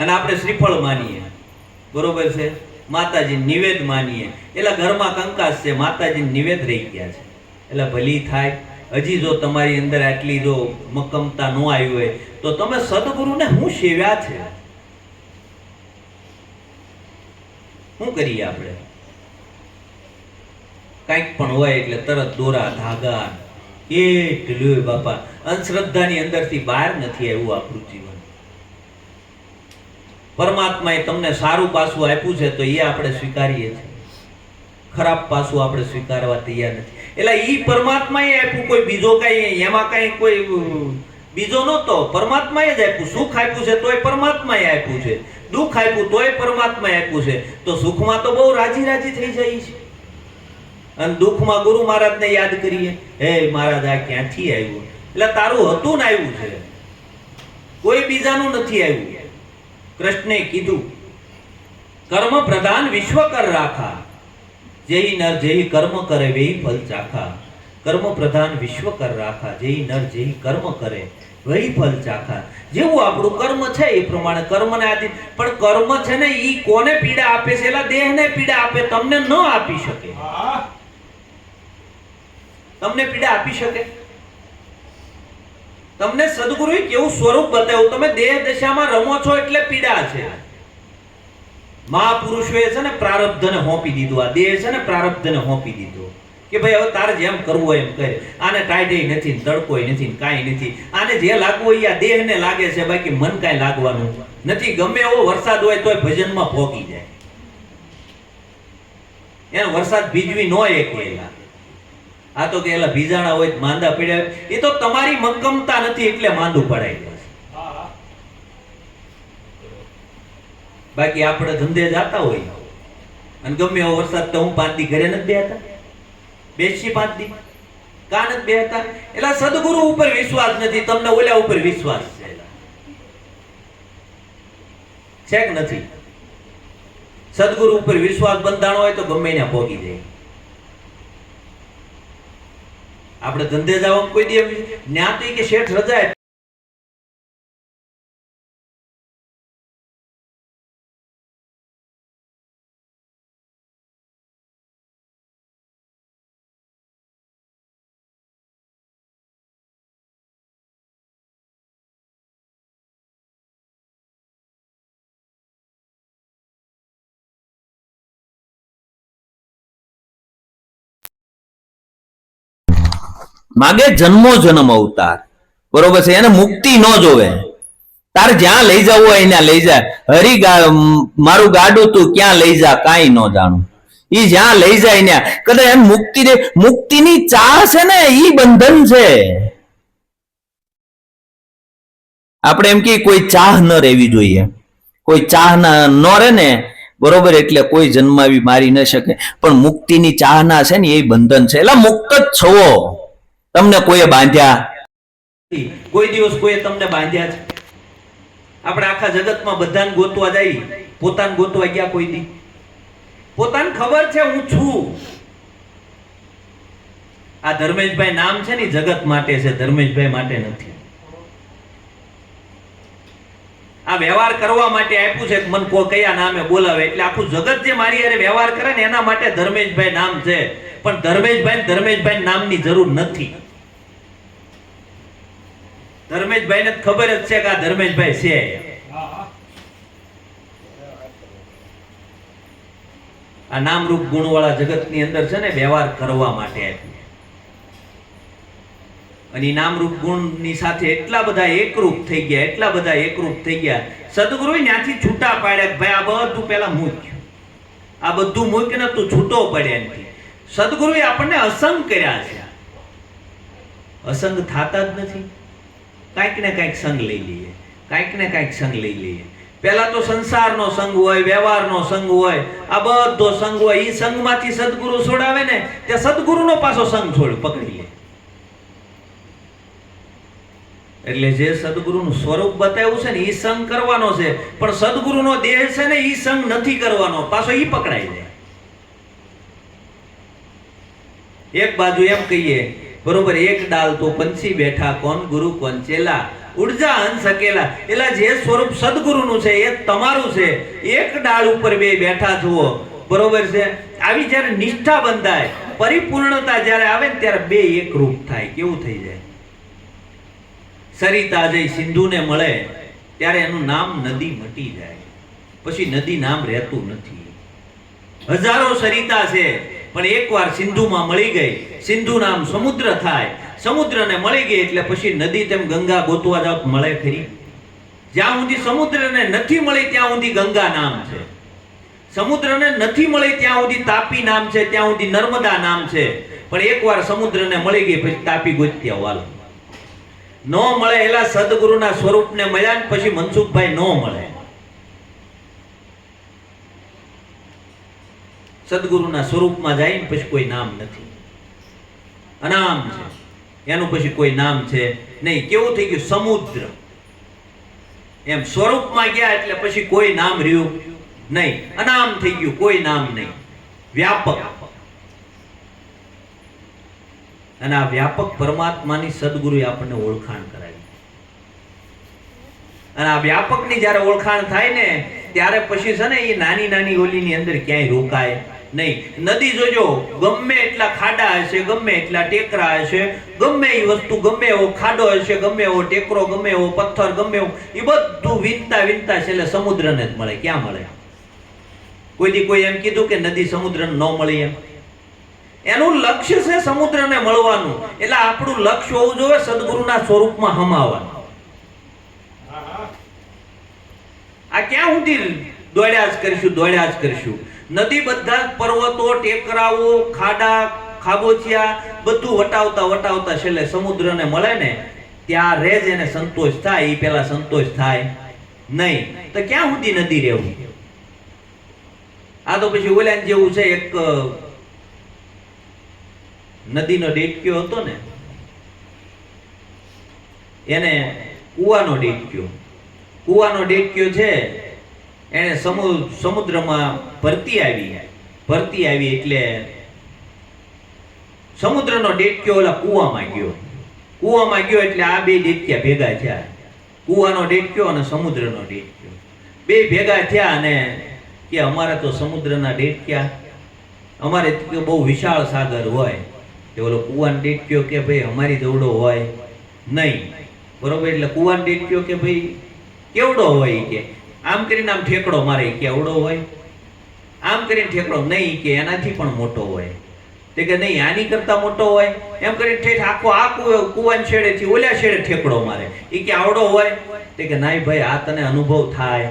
અને આપણે શ્રીફળ માનીએ, બરોબર છે, માતાજી નિવેદ માનીએ. એટલે ઘરમાં કંકાસ છે, માતાજી નિવેદ રહી ગયા છે. એટલે ભલી થાય. હજી જો તમારી અંદર આટલી જો મક્કમતા ન આવી હોય તો તમે સદગુરુને હું સેવ્યા છે. શું કરીએ આપણે? કંઈક પણ હોય એટલે તરત દોરા ધાગા કેટલું બાપા. અંધશ્રદ્ધાની અંદરથી બહાર નથી આવ્યું આપણું જીવન. પરમાત્માએ તમને સારું પાસું આપ્યું છે તો એ આપણે સ્વીકારીએ છીએ, ખરાબ પાસું આપણે સ્વીકારવા તૈયાર નથી. એટલે ઈ પરમાત્માએ આપ્યું, કોઈ બીજો કઈ એમાં કઈ કોઈ બીજો નહોતો, પરમાત્માએ જ આપ્યું. સુખ આપ્યું છે તોય પરમાત્માએ આપ્યું છે, દુઃખ આપ્યું તોય પરમાત્માએ આપ્યું છે. તો સુખમાં તો બહુ રાજી રાજી થઈ જાય છે, અને દુઃખમાં ગુરુ મહારાજને યાદ કરીએ, હે મહારાજ આ ક્યાંથી આવ્યું? એટલે તારું હતું ને આવ્યું છે, કોઈ બીજાનું નથી આવ્યું. કૃષ્ણે કીધું કર્મ પ્રધાન વિશ્વ કર રાખા, જેહી નર જેહી કર્મ કરે વેહી ફલ ચાખા. કર્મ પ્રધાન વિશ્વ કર રાખા, જેહી નર જેહી કર્મ કરે વહી ફલ ચાખા. જેવું આપણું કર્મ છે એ પ્રમાણે કર્મને આધીન. પણ કર્મ છે ને ઈ કોને પીડા આપે છે? એલા દેહને પીડા આપે, તમને ન આપી શકે. તમને પીડા આપી શકે? તમને સદગુરુએ કેવું સ્વરૂપ બતાવ્યું? તમે દેહ દશામાં રમો છો એટલે પીડા છે. મહાપુરુષોએ છે ને પ્રારબ્ધને હોંપી દીધું. આ દેહ છે ને પ્રારબ્ધને હોંપી દીધું કે ભાઈ હવે તારે જેમ કરવું હોય એમ કરે. આને ટાઈડે નથી, તડકોય નથી, કાંઈ નથી. આને જે લાગવું હોય આ દેહને લાગે છે, બાકી મન કાંઈ લાગવાનું નથી. ગમે એવો વરસાદ હોય તોય ભજનમાં ભોગી જાય. એને વરસાદ ભીજવી ન એક. આ તો કે એલા ભીજાણા હોય માંદા પડ્યા. એ તો તમારી મક્કમતા નથી એટલે માંદું પડાઈ જાય. બાકી આપણે ધંધે જતા હોય અને ગમે એવો વરસાદ તો હું 5 દી ઘરે નથી બેહતા, બેસી 5 દી કાં નથી બેહતા. એટલે સદગુરુ ઉપર વિશ્વાસ નથી, તમને ઓલા ઉપર વિશ્વાસ છે કે નથી? સદગુરુ ઉપર વિશ્વાસ બંધાણો હોય તો ગમે ત્યાં ભોગી જાય. આપણે ધંધે જવામાં કોઈ દે ન્યા તો કે શેઠ રજા માગે જન્મો જન્મ અવતાર, બરોબર છે. એને મુક્તિ ન જોવે. તાર જ્યાં લઈ જવું હોય ત્યાં લઈ જાય. મારું ગાડું તું ક્યાં લઈ જા કાંઈ ન જાણું. ઈ જ્યાં લઈ જાય ને કદાચ એમ મુક્તિની ચાહ છે ને ઈ બંધન છે. આપણે એમ કે કોઈ ચાહ ન રહેવી જોઈએ, કોઈ ચાહ ન રહે ને બરોબર, એટલે કોઈ જન્માવી મારી ન શકે. પણ મુક્તિની ચાહના છે ને એ બંધન છે. એટલે મુક્ત જ છો. તમને કોઈએ બાંધ્યા? કોઈ દિવસ કોઈએ તમને બાંધ્યા છે? આપણે આખા જગતમાં બધાને ગોતવા જાય, પોતાને ગોતવા ગયા કોઈ દી? પોતાને ખબર છે હું છું. આ ધર્મેશભાઈ નામ છે ને જગત માટે છે, ધર્મેશભાઈ માટે નથી. આ વ્યવહાર કરવા માટે આપ્યું છે. મન કો કયા નામે બોલાવે એટલે આખું જગત જે મારી હારે વ્યવહાર કરે ને એના માટે ધર્મેશભાઈ નામ છે. પણ ધર્મેશભાઈ નામની જરૂર નથી. ધર્મેશભાઈને ખબર જ છે કે આ ધર્મેશભાઈ છે. આ નામરૂપ ગુણવાળા જગતની અંદર છે ને વ્યવહાર કરવા માટે આપ્યું. અને નામરૂપ ગુણની સાથે એટલા બધા એકરૂપ થઈ ગયા, સદગુરુએ ત્યાંથી છૂટા પાડ્યા. ભાઈ આ બધું પેલા મૂક, આ બધું મૂક ને તું છૂટો પડે એમથી. સદગુરુએ આપણને અસંગ કર્યા છે. અસંગ થતા જ નથી. કાંઈક ને કાંઈક સંગ લઈ લઈએ. પેલા તો સંસારનો સંગ હોય, વ્યવહારનો સંગ હોય, આ બધો સંગ હોય. એ સંગમાંથી સદગુરુ છોડાવે ને તે સદગુરુનો પાછો સંગ પકડી લે. એટલે જે સદગુરુનું સ્વરૂપ બતાવ્યું છે ને એ સંગ કરવાનો છે, પણ સદગુરુનો દેહ છે ને એ સંગ નથી કરવાનો, પાછો એ પકડાઈ જાય. એક બાજુ એમ કહીએ બરોબર, એક ડાલ તો પંછી બેઠા, કોણ ગુરુ કોણ ચેલા, ઉડજા હંસ અકેલા. એટલે જે સ્વરૂપ સદગુરુનું છે એ તમારું છે. એક ડાળ ઉપર બે બેઠા જુઓ, બરોબર છે. આવી જ્યારે નિષ્ઠા બંધાય, પરિપૂર્ણતા જ્યારે આવે ને ત્યારે બે એક રૂપ થાય. કેવું થઈ જાય? સરિતા જઈ સિંધુને મળે ત્યારે એનું નામ નદી મટી જાય, પછી નદી નામ રહેતું નથી. હજારો સરિતા છે પણ એકવાર સિંધુમાં મળી ગઈ, સિંધુ નામ સમુદ્ર થાય. સમુદ્રને મળી ગઈ એટલે પછી નદી તેમ ગંગા ગોતવા જાવ મળે ખરી? જ્યાં સુધી સમુદ્રને નથી મળી ત્યાં સુધી ગંગા નામ છે. સમુદ્રને નથી મળી ત્યાં સુધી તાપી નામ છે, ત્યાં સુધી નર્મદા નામ છે. પણ એકવાર સમુદ્રને મળી ગઈ પછી તાપી ગોત્યા વાલો નો મળે. એલા સદગુરુના સ્વરૂપને મળ્યા ને પછી મનસુખભાઈ નો મળે. સદગુરુના સ્વરૂપમાં જાય ને પછી કોઈ નામ નથી, અનામ છે. એનું પછી કોઈ નામ છે નહીં. કેવું થઈ ગયું? સમુદ્ર એમ સ્વરૂપમાં ગયા એટલે પછી કોઈ નામ રહ્યું નહીં, અનામ થઈ ગયું, કોઈ નામ નહીં. વ્યાપક. અને આ વ્યાપક પરમાત્માની સદગુરુએ આપણને ઓળખાણ કરાવી. અને આ વ્યાપકની જ્યારે ઓળખાણ થાય ને ત્યારે પછી છે ને એ નાની નાની ઓલીની અંદર ક્યાંય રોકાય નહીં. નદી જોજો, ગમે એટલા ખાડા હશે, ગમે એટલા ટેકરા હશે, ગમે એ વસ્તુ, ગમે એવો ખાડો હશે, ગમે એવો ટેકરો, ગમે એવો પથ્થર, ગમે એવું, એ બધું વીંતતા છેલ્લે સમુદ્રને જ મળે. ક્યાં મળે? કોઈ દી કોઈ એમ કીધું કે નદી સમુદ્રને ન મળી? એનું લક્ષ્ય છે સમુદ્રને મળવાનું. એટલે આપણું લક્ષ્ય હોવું જોઈએ સદગુરુના સ્વરૂપમાં હમાવાનું. આ ક્યાં સુધી દોડ્યા જ કરીશું. નદી બધા પર્વતો, ટેકરાઓ, ખાડા, ખાબોચિયા બધું વટાવતા છેલ્લે સમુદ્રને મળે ને ત્યારે જ એને સંતોષ થાય. એ પેલા સંતોષ થાય નહીં તો ક્યાં સુધી નદી રહેવું? આ તો પછી ઓલા જેવું છે. એક નદીનો ડેટક્યો હતો ને, એને કુવાનો ડેટક્યો છે. એને સમુદ્રમાં ભરતી આવી એટલે સમુદ્રનો ડેટક્યો ઓલા કુવામાં ગયો એટલે આ બે ડેટક્યા ભેગા થયા. કુવાનો ડેટક્યો અને સમુદ્રનો ડેટક્યો બે ભેગા થયા અને કે અમારે તો સમુદ્રના ડેટક્યા, અમારે બહુ વિશાળ સાગર હોય. ઓલો કુવાન ડેટક્યો કે ભાઈ અમારી જેવડો હોય નહીં, બરોબર. એટલે કુવાન ડેટક્યો કે ભાઈ કેવડો હોય? કે આમ કરીને આમ ઠેકડો મારે, કે એવડો હોય. આમ કરીને ઠેકડો નહીં, કે એનાથી પણ મોટો હોય. તે કે નહીં, આની કરતા મોટો હોય. એમ કરીને ઠેઠ આખો આ કુવાન છેડેથી ઓલા છેડે ઠેકડો મારે. એ કે આવડો હોય? તે કે નાઈ ભાઈ, આ તને અનુભવ થાય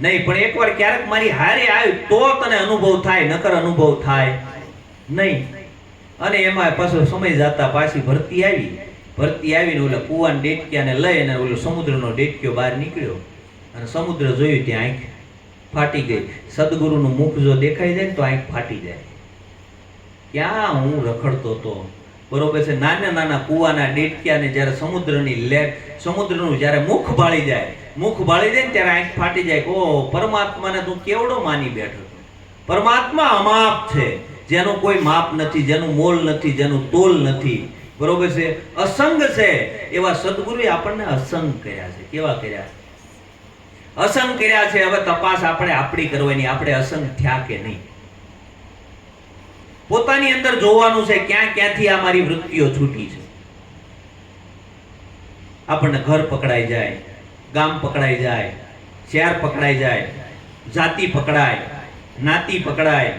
નહીં, પણ એકવાર ક્યારેક મારી હારે આવ્યું તો તને અનુભવ થાય, નકર અનુભવ થાય નહીં. અને એમાં પાછો સમય જતા પાછી ભરતી આવીને ઓલા કુવાના ડેટક્યાને લઈ અને ઓલો સમુદ્રનો ડેટક્યો બહાર નીકળ્યો અને સમુદ્ર જોયું ત્યાં આંખ ફાટી ગઈ. સદગુરુનું મુખ જો દેખાઈ જાય ને તો આંખ ફાટી જાય. ક્યાં હું રખડતો હતો, બરોબર છે. નાના નાના કુવાના ડેટક્યાને જ્યારે સમુદ્રનું જ્યારે મુખ બાળી જાય ને ત્યારે આંખ ફાટી જાય. ઓ પરમાત્માને તું કેવડો માની બેઠો છો. પરમાત્મા અમાપ છે, જેનું કોઈ માપ નથી, જેનું મોલ નથી, જેનું તોલ નથી, બરોબર છે. અસંગ છે. એવા સદગુરુએ આપણને અસંગ કર્યા છે. કેવા કર્યા? અસંગ કર્યા છે. હવે તપાસ આપણે આપણી કરવાની, આપણે અસંગ થયા કે નહીં. પોતાની અંદર જોવાનું છે ક્યાં ક્યાંથી આ મારી વૃત્તિઓ છૂટી છે. આપણને ઘર પકડાઈ જાય, ગામ પકડાઈ જાય, શહેર પકડાઈ જાય, જાતિ પકડાય, નાતી પકડાય,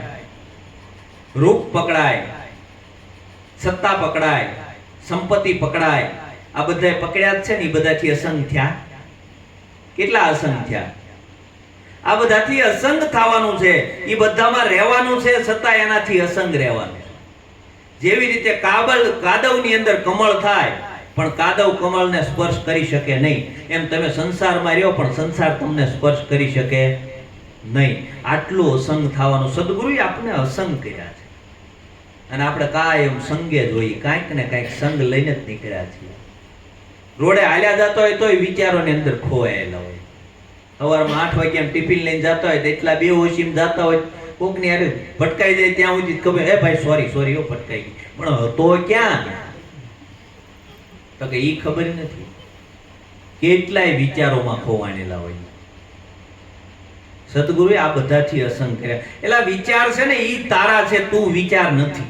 રૂપ પકડાય, સત્તા પકડાય, સંપત્તિ પકડાય. આ બધા પકડ્યા જ છે ને. એ બધાથી અસંગ થયા. કેટલા અસંગ થયા? આ બધાથી અસંગ થવાનું છે. એ બધામાં રહેવાનું છે, છતાં એનાથી અસંગ રહેવાનું છે. જેવી રીતે કાદવની અંદર કમળ થાય પણ કાદવ કમળને સ્પર્શ કરી શકે નહીં, એમ તમે સંસારમાં રહ્યો પણ સંસાર તમને સ્પર્શ કરી શકે નહીં. આટલું અસંગ થવાનું. સદગુરુએ આપણને અસંગ કર્યા છે અને આપણે કાયમ સંગે જ હોઈએ, કાંઈક ને કાંઈક સંગ લઈને જ નીકળ્યા છીએ. રોડે હાલ્યા જતો હોય તોય વિચારોની અંદર ખોવાયેલા હોય. સવારમાં 8 વાગ્યા ટિફિન લઈને જતા હોય તો એટલા બે હોશીમ જતા હોય, કોકની હારે ભટકાઈ જાય ત્યાં સુધી ખબર, એ ભાઈ સોરી ભટકાઈ ગઈ, પણ તો ક્યાં? તો કે ઈ ખબર નથી. કેટલાય વિચારોમાં ખોવાણેલા હોય. સદગુરુએ આ બધાથી અસંગ કર્યા. એટલે વિચાર છે ને, ઈ તારા છે, તું વિચાર નથી.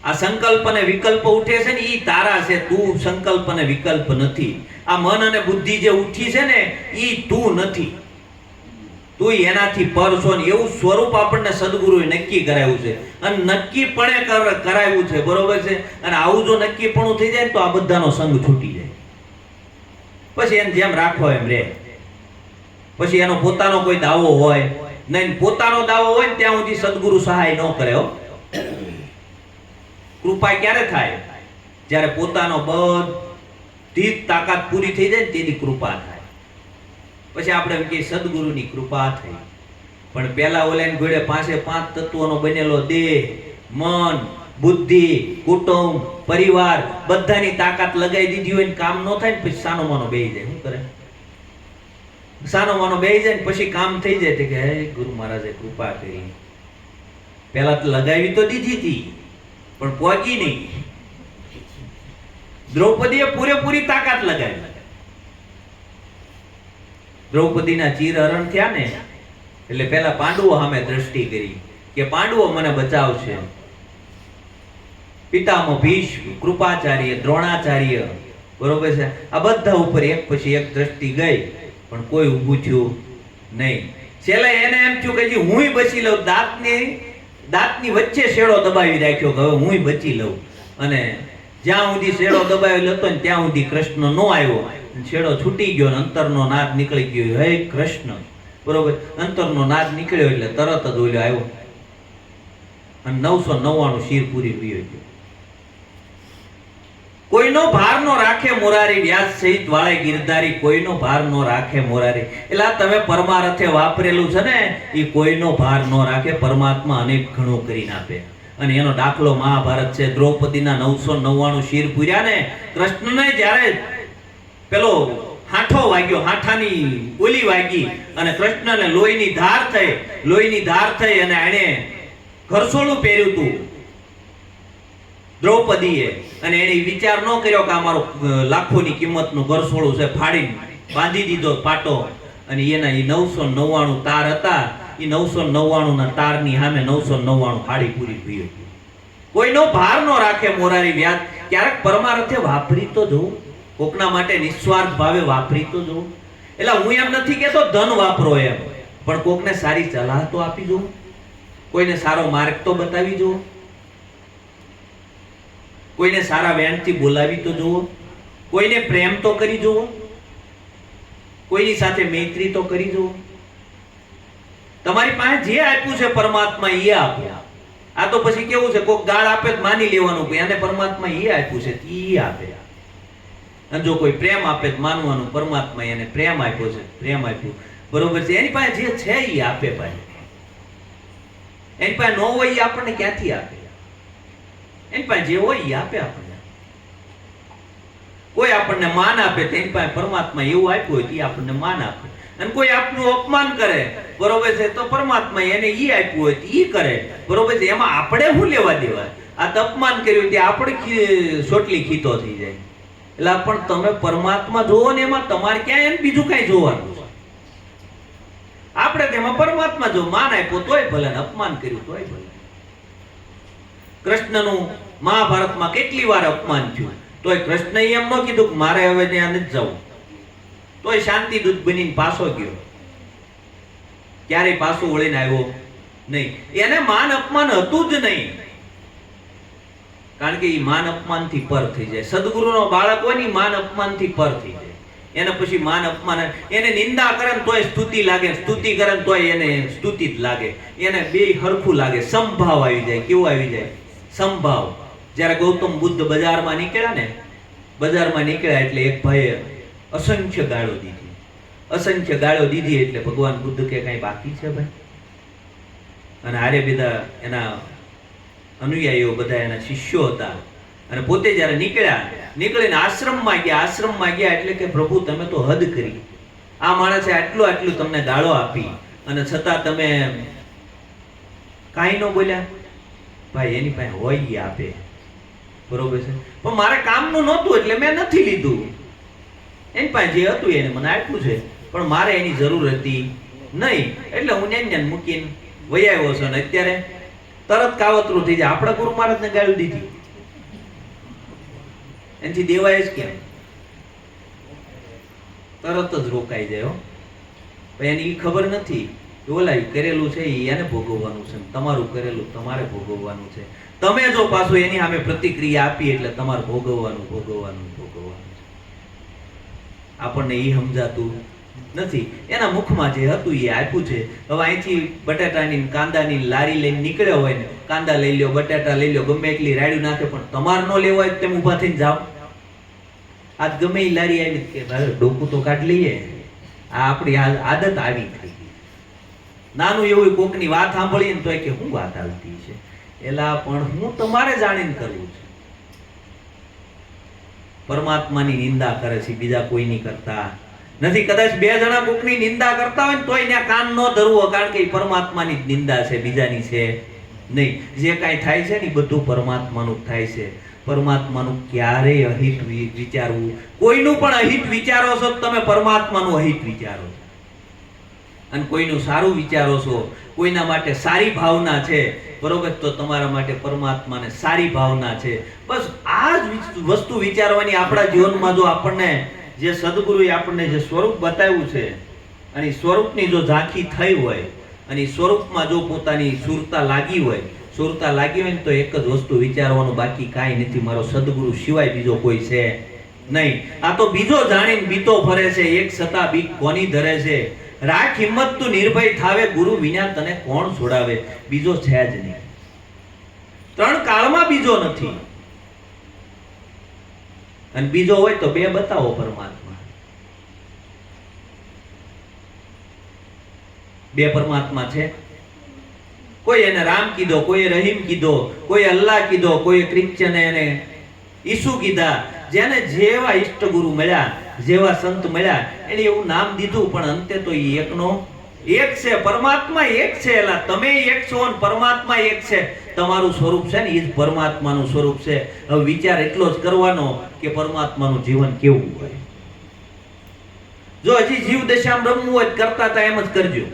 આ સંકલ્પ અને વિકલ્પ ઉઠે છે ને, ઈ તારા છે, તું સંકલ્પ અને વિકલ્પ નથી. આ મન અને બુદ્ધિ જે ઉઠી છે ને, ઈ તું નથી. તું એનાથી પર છો ને. એવું સ્વરૂપ આપણને સદગુરુએ નક્કી કરાવ્યું છે અને નક્કીપણે કરાવ્યું છે, બરોબર છે. અને આવું જો નક્કીપણું થઈ જાય તો આ બધાનો સંગ છૂટી જાય. પછી એને જેમ રાખવો એમ રે. પછી એનો પોતાનો કોઈ દાવો હોય નહીં. પોતાનો દાવો હોય ને ત્યાં સુધી સદગુરુ સહાય ન કરે. હો, કૃપા ક્યારે થાય? જ્યારે પોતાનો બધી તાકાત પૂરી થઈ જાય ને તેથી કૃપા થાય. પછી આપણે એમ કે સદગુરુની કૃપા થઈ. પણ પેલા ઓલાની ઘોડે પાસે 5 તત્વોનો બનેલો દેહ, મન, બુદ્ધિ, કુટુંબ, પરિવાર બધાની તાકાત લગાવી દીધી હોય ને કામ ન થાય ને પછી સાનો માનો બેહી જાય. શું કરે? સાનો માનો બેહી જાય ને પછી કામ થઈ જાય કે હે ગુરુ મહારાજે કૃપા કરી. પેલા તો લગાવી તો દીધી હતી પણ પહોંચી નહીં. દ્રૌપદીએ પૂરેપૂરી તાકાત લગાવી. દ્રૌપદીના ચીર હરણ થયા ને એટલે પેલા પાંડવો સામે દ્રષ્ટિ કરી કે પાંડવો મને બચાવશે. પિતામહ ભીષ્મ, કૃપાચાર્ય, દ્રોણાચાર્ય, બરોબર છે. આ બધા ઉપર એક પછી એક દ્રષ્ટિ ગઈ પણ કોઈ ઊભું થયું નહીં. છેલ્લે એને એમ થયું કે હુંય બચી લઉં. દાંતની વચ્ચે શેડો દબાવી રાખ્યો કે હવે હુંય બચી લઉં. અને જ્યાં સુધી શેડો દબાવેલો હતો ને ત્યાં સુધી કૃષ્ણ નો આવ્યો. છેડો છૂટી ગયો ને અંતરનો નાદ નીકળી ગયો. હે કૃષ્ણ, બરોબર. અંતરનો નાદ નીકળ્યો એટલે તરત જ ઓલો આવ્યો અને 999 શીર પૂરી પીયો ગયો. કોઈનો ભાર નો રાખે મોરારી, વ્યાસ સહિત વાળે ગિરધારી. કોઈનો ભાર નો રાખે મોરારી. એટલે તમે પરમાર્થે વાપરેલું છે ને, એ કોઈનો ભાર નો રાખે. પરમાત્મા અનેક ઘણું કરીને આપે. અને એનો દાખલો મહાભારત છે. દ્રૌપદીના 999 શીર પૂર્યા ને, કૃષ્ણને જ્યારે પેલો હાંઠો વાગ્યો, હાંઠાની ઓલી વાગી અને કૃષ્ણને લોહીની ધાર થઈ અને એણે ઘરસોળું પહેર્યું હતું દ્રૌપદીએ. અને એને વિચાર ન કર્યો કે આ મારો લાખોની કિંમતનું ઘરસોળું છે, ફાડીને બાંધી દીધો પાટો. અને એના એ 999 તાર હતા. એ 999 ના તારની સામે 999 હાડી પૂરી પીયો. કોઈનો ભાર ન રાખે મોરારી, વ્યાસ. ક્યારેક પરમાર્થે વાપરી તો જોઉં, કોકના માટે નિસ્વાર્થ ભાવે વાપરી તો જોઉં. એટલે હું એમ નથી કેતો ધન વાપરો એમ, પણ કોકને સારી સલાહ તો આપી દઉં, કોઈને સારો માર્ગ તો બતાવી દઉં, કોઈને સારા વેણથી બોલાવી તો જુઓ, કોઈને પ્રેમ તો કરી જુઓ. કોઈની સાથે મૈત્રી તો કરી જુઓ. તમારી પાસે જે આપ્યું છે પરમાત્મા એ આપો. આ તો પછી કેવું છે, કોઈક ગાળ આપે તો માની લેવાનું કે આને પરમાત્મા એ આપ્યું છે એ આપે. અને જો કોઈ પ્રેમ આપે તો માનવાનું પરમાત્મા એને પ્રેમ આપ્યો છે, પ્રેમ આપ્યું, બરોબર છે. એની પાસે જે છે એ આપે. ભાઈ એની પાસે ન હોય એ આપણને ક્યાંથી આપે? એની પાસે જે હોય એ આપે આપણને. કોઈ આપણને માન આપે તો એની પાસે પરમાત્મા એવું આપ્યું હોય તો એ આપણને માન આપે. અને કોઈ આપનું અપમાન કરે, બરોબર છે, તો પરમાત્મા એને ઈ આપ્યું હોય તો ઈ કરે, બરોબર છે. એમાં આપણે શું લેવા દેવા? આ તો અપમાન કર્યું તે આપણે સોટલી ખીતો થઈ જાય. એટલે પણ તમે પરમાત્મા જોવો ને, એમાં તમારે ક્યાં એમ બીજું કઈ જોવાનું છે? આપણે તેમાં પરમાત્મા જો માન આપ્યો તોય ભલે, અપમાન કર્યું તોય ભલે. કૃષ્ણનું મહાભારતમાં કેટલી વાર અપમાન થયું, તોય કૃષ્ણએ એમ ન કીધું કે મારે હવે ત્યાં નથી જવું. તોય શાંતિ દૂત બનીને પાછો ગયો, ક્યારેય પાછો વળીને આવ્યો નહીં. એને માન અપમાન હતું જ નહીં, કારણ કે એ માન અપમાન થી પર થઈ જાય. સદગુરુનો બાળક હોય ને માન અપમાન થી પર થઈ જાય. એને પછી માન અપમાન, એને નિંદા કરે ને તોય સ્તુતિ લાગે, સ્તુતિ કરે ને તોય એને સ્તુતિ જ લાગે. એને બે હરખું લાગે. સંભાવ આવી જાય. કેવું આવી જાય? સંભાવ. જ્યારે ગૌતમ બુદ્ધ બજારમાં નીકળ્યા ને, બજારમાં નીકળ્યા એટલે એક ભાઈએ અસંખ્ય ગાળો દીધી. અસંખ્ય ગાળો દીધી એટલે ભગવાન બુદ્ધ કે કઈ બાકી છે ભાઈ? અને હારે બધા એના અનુયાયીઓ, બધા એના શિષ્યો હતા. અને પોતે જ્યારે નીકળીને આશ્રમમાં ગયા એટલે કે પ્રભુ તમે તો હદ કરી. આ માણસે આટલું તમને ગાળો આપી અને છતાં તમે કાંઈ ન બોલ્યા. ભાઈ એની પાસે હોય એ આપે, બરોબર છે, પણ મારે કામનું નહોતું એટલે મેં નથી લીધું. એની પાસે જે હતું એને મને આપ્યું છે, પણ મારે એની જરૂર હતી નહીં એટલે હું ન્યાન મૂકીને વહી આવ્યો છું. અને અત્યારે તરત કાવતરું થઈ જાય. આપણા ગુરુ મહારાજને ગાળું દીધી, એનાથી દેવાય જ કેમ? તરત જ રોકાઈ જાય. એની ખબર નથી કે ઓલા કરેલું છે એને ભોગવવાનું છે, તમારું કરેલું તમારે ભોગવવાનું છે. તમે જો પાછું એની સામે પ્રતિક્રિયા આપી એટલે તમારે ભોગવવાનું છે. આપણને એ સમજાતું નથી. એના મુખમાં જે હતું એ આપ્યું છે. હવે અહીંથી બટાટાની કાંદાની લારી લઈને નીકળ્યો હોય ને, કાંદા લઈ લ્યો, બટાટા લઈ લ્યો, ગમે એટલી રાડ્યું નાખે, પણ તમારે ન લેવો હોય તેમ ઊભા થઈને જાઓ. આ ગમે એ લારી આવી કે ભાઈ ડોકું તો કાઢ લઈએ. આ આપણી આદત આવી થઈ ગઈ. નાનું એવું કોકની વાત સાંભળીએ ને તો કે શું વાત આવતી છે, એલા પણ હું તમારે જાણીને કરવું છે. પરમાત્માની નિંદા કરે છે, બીજા કોઈની કરતા નથી. કદાચ બે જણા કોકની નિંદા કરતા હોય ને તોય ત્યાં કાન ન ધરવો, કારણ કે પરમાત્માની જ નિંદા છે, બીજાની છે નહીં. જે કાંઈ થાય છે ને બધું પરમાત્માનું થાય છે. પરમાત્માનું ક્યારેય અહિત વિચારવું. કોઈનું પણ અહિત વિચારો છો તમે પરમાત્માનું અહિત વિચારો છો. અને કોઈનું સારું વિચારો છો, કોઈના માટે સારી ભાવના છે, બરોબર, તો તમારા માટે પરમાત્માને સારી ભાવના છે. બસ આ જ વસ્તુ વિચારવાની. આપણા જીવનમાં જો આપણને જે સદગુરુએ આપણને જે સ્વરૂપ બતાવ્યું છે અને સ્વરૂપની જો ઝાંખી થઈ હોય અને સ્વરૂપમાં જો પોતાની સુરતા લાગી હોય ને તો એક જ વસ્તુ વિચારવાનું, બાકી કાંઈ નથી. મારો સદગુરુ સિવાય બીજો કોઈ છે નહીં. આ તો બીજો જાણીને બીતો ફરે છે, એક સતા બીક કોની ધરે છે. રાખ હિંમત તું નિર્ભય થાવે, ગુરુ વિના તને કોણ છોડાવે. બીજો છે જ નહીં. ત્રણ કાળમાં બીજો નથી. અને બીજો હોય તો બે બતાવો પરમાત્મા. બે પરમાત્મા છે. કોઈ એને રામ કીધો, કોઈ રહીમ કીધો, કોઈ અલ્લાહ કીધો, કોઈ ક્રિશ્ચન એને ઈસુ કીધા. જેને જેવા ઈષ્ટ ગુરુ મળ્યા, જેવા સંત મળ્યા, એને એવું નામ દીધું, પણ અંતે તો એકનો એક છે. પરમાત્મા એક છે. એલા તમે એક છો અને પરમાત્મા એક છે. તમારું સ્વરૂપ છે ને એ જ પરમાત્માનું સ્વરૂપ છે. હવે વિચાર એટલો જ કરવાનો કે પરમાત્માનું જીવન કેવું હોય. જો હજી જીવ દશામાં રમવું હોય કરતા હતા એમ જ કરજો.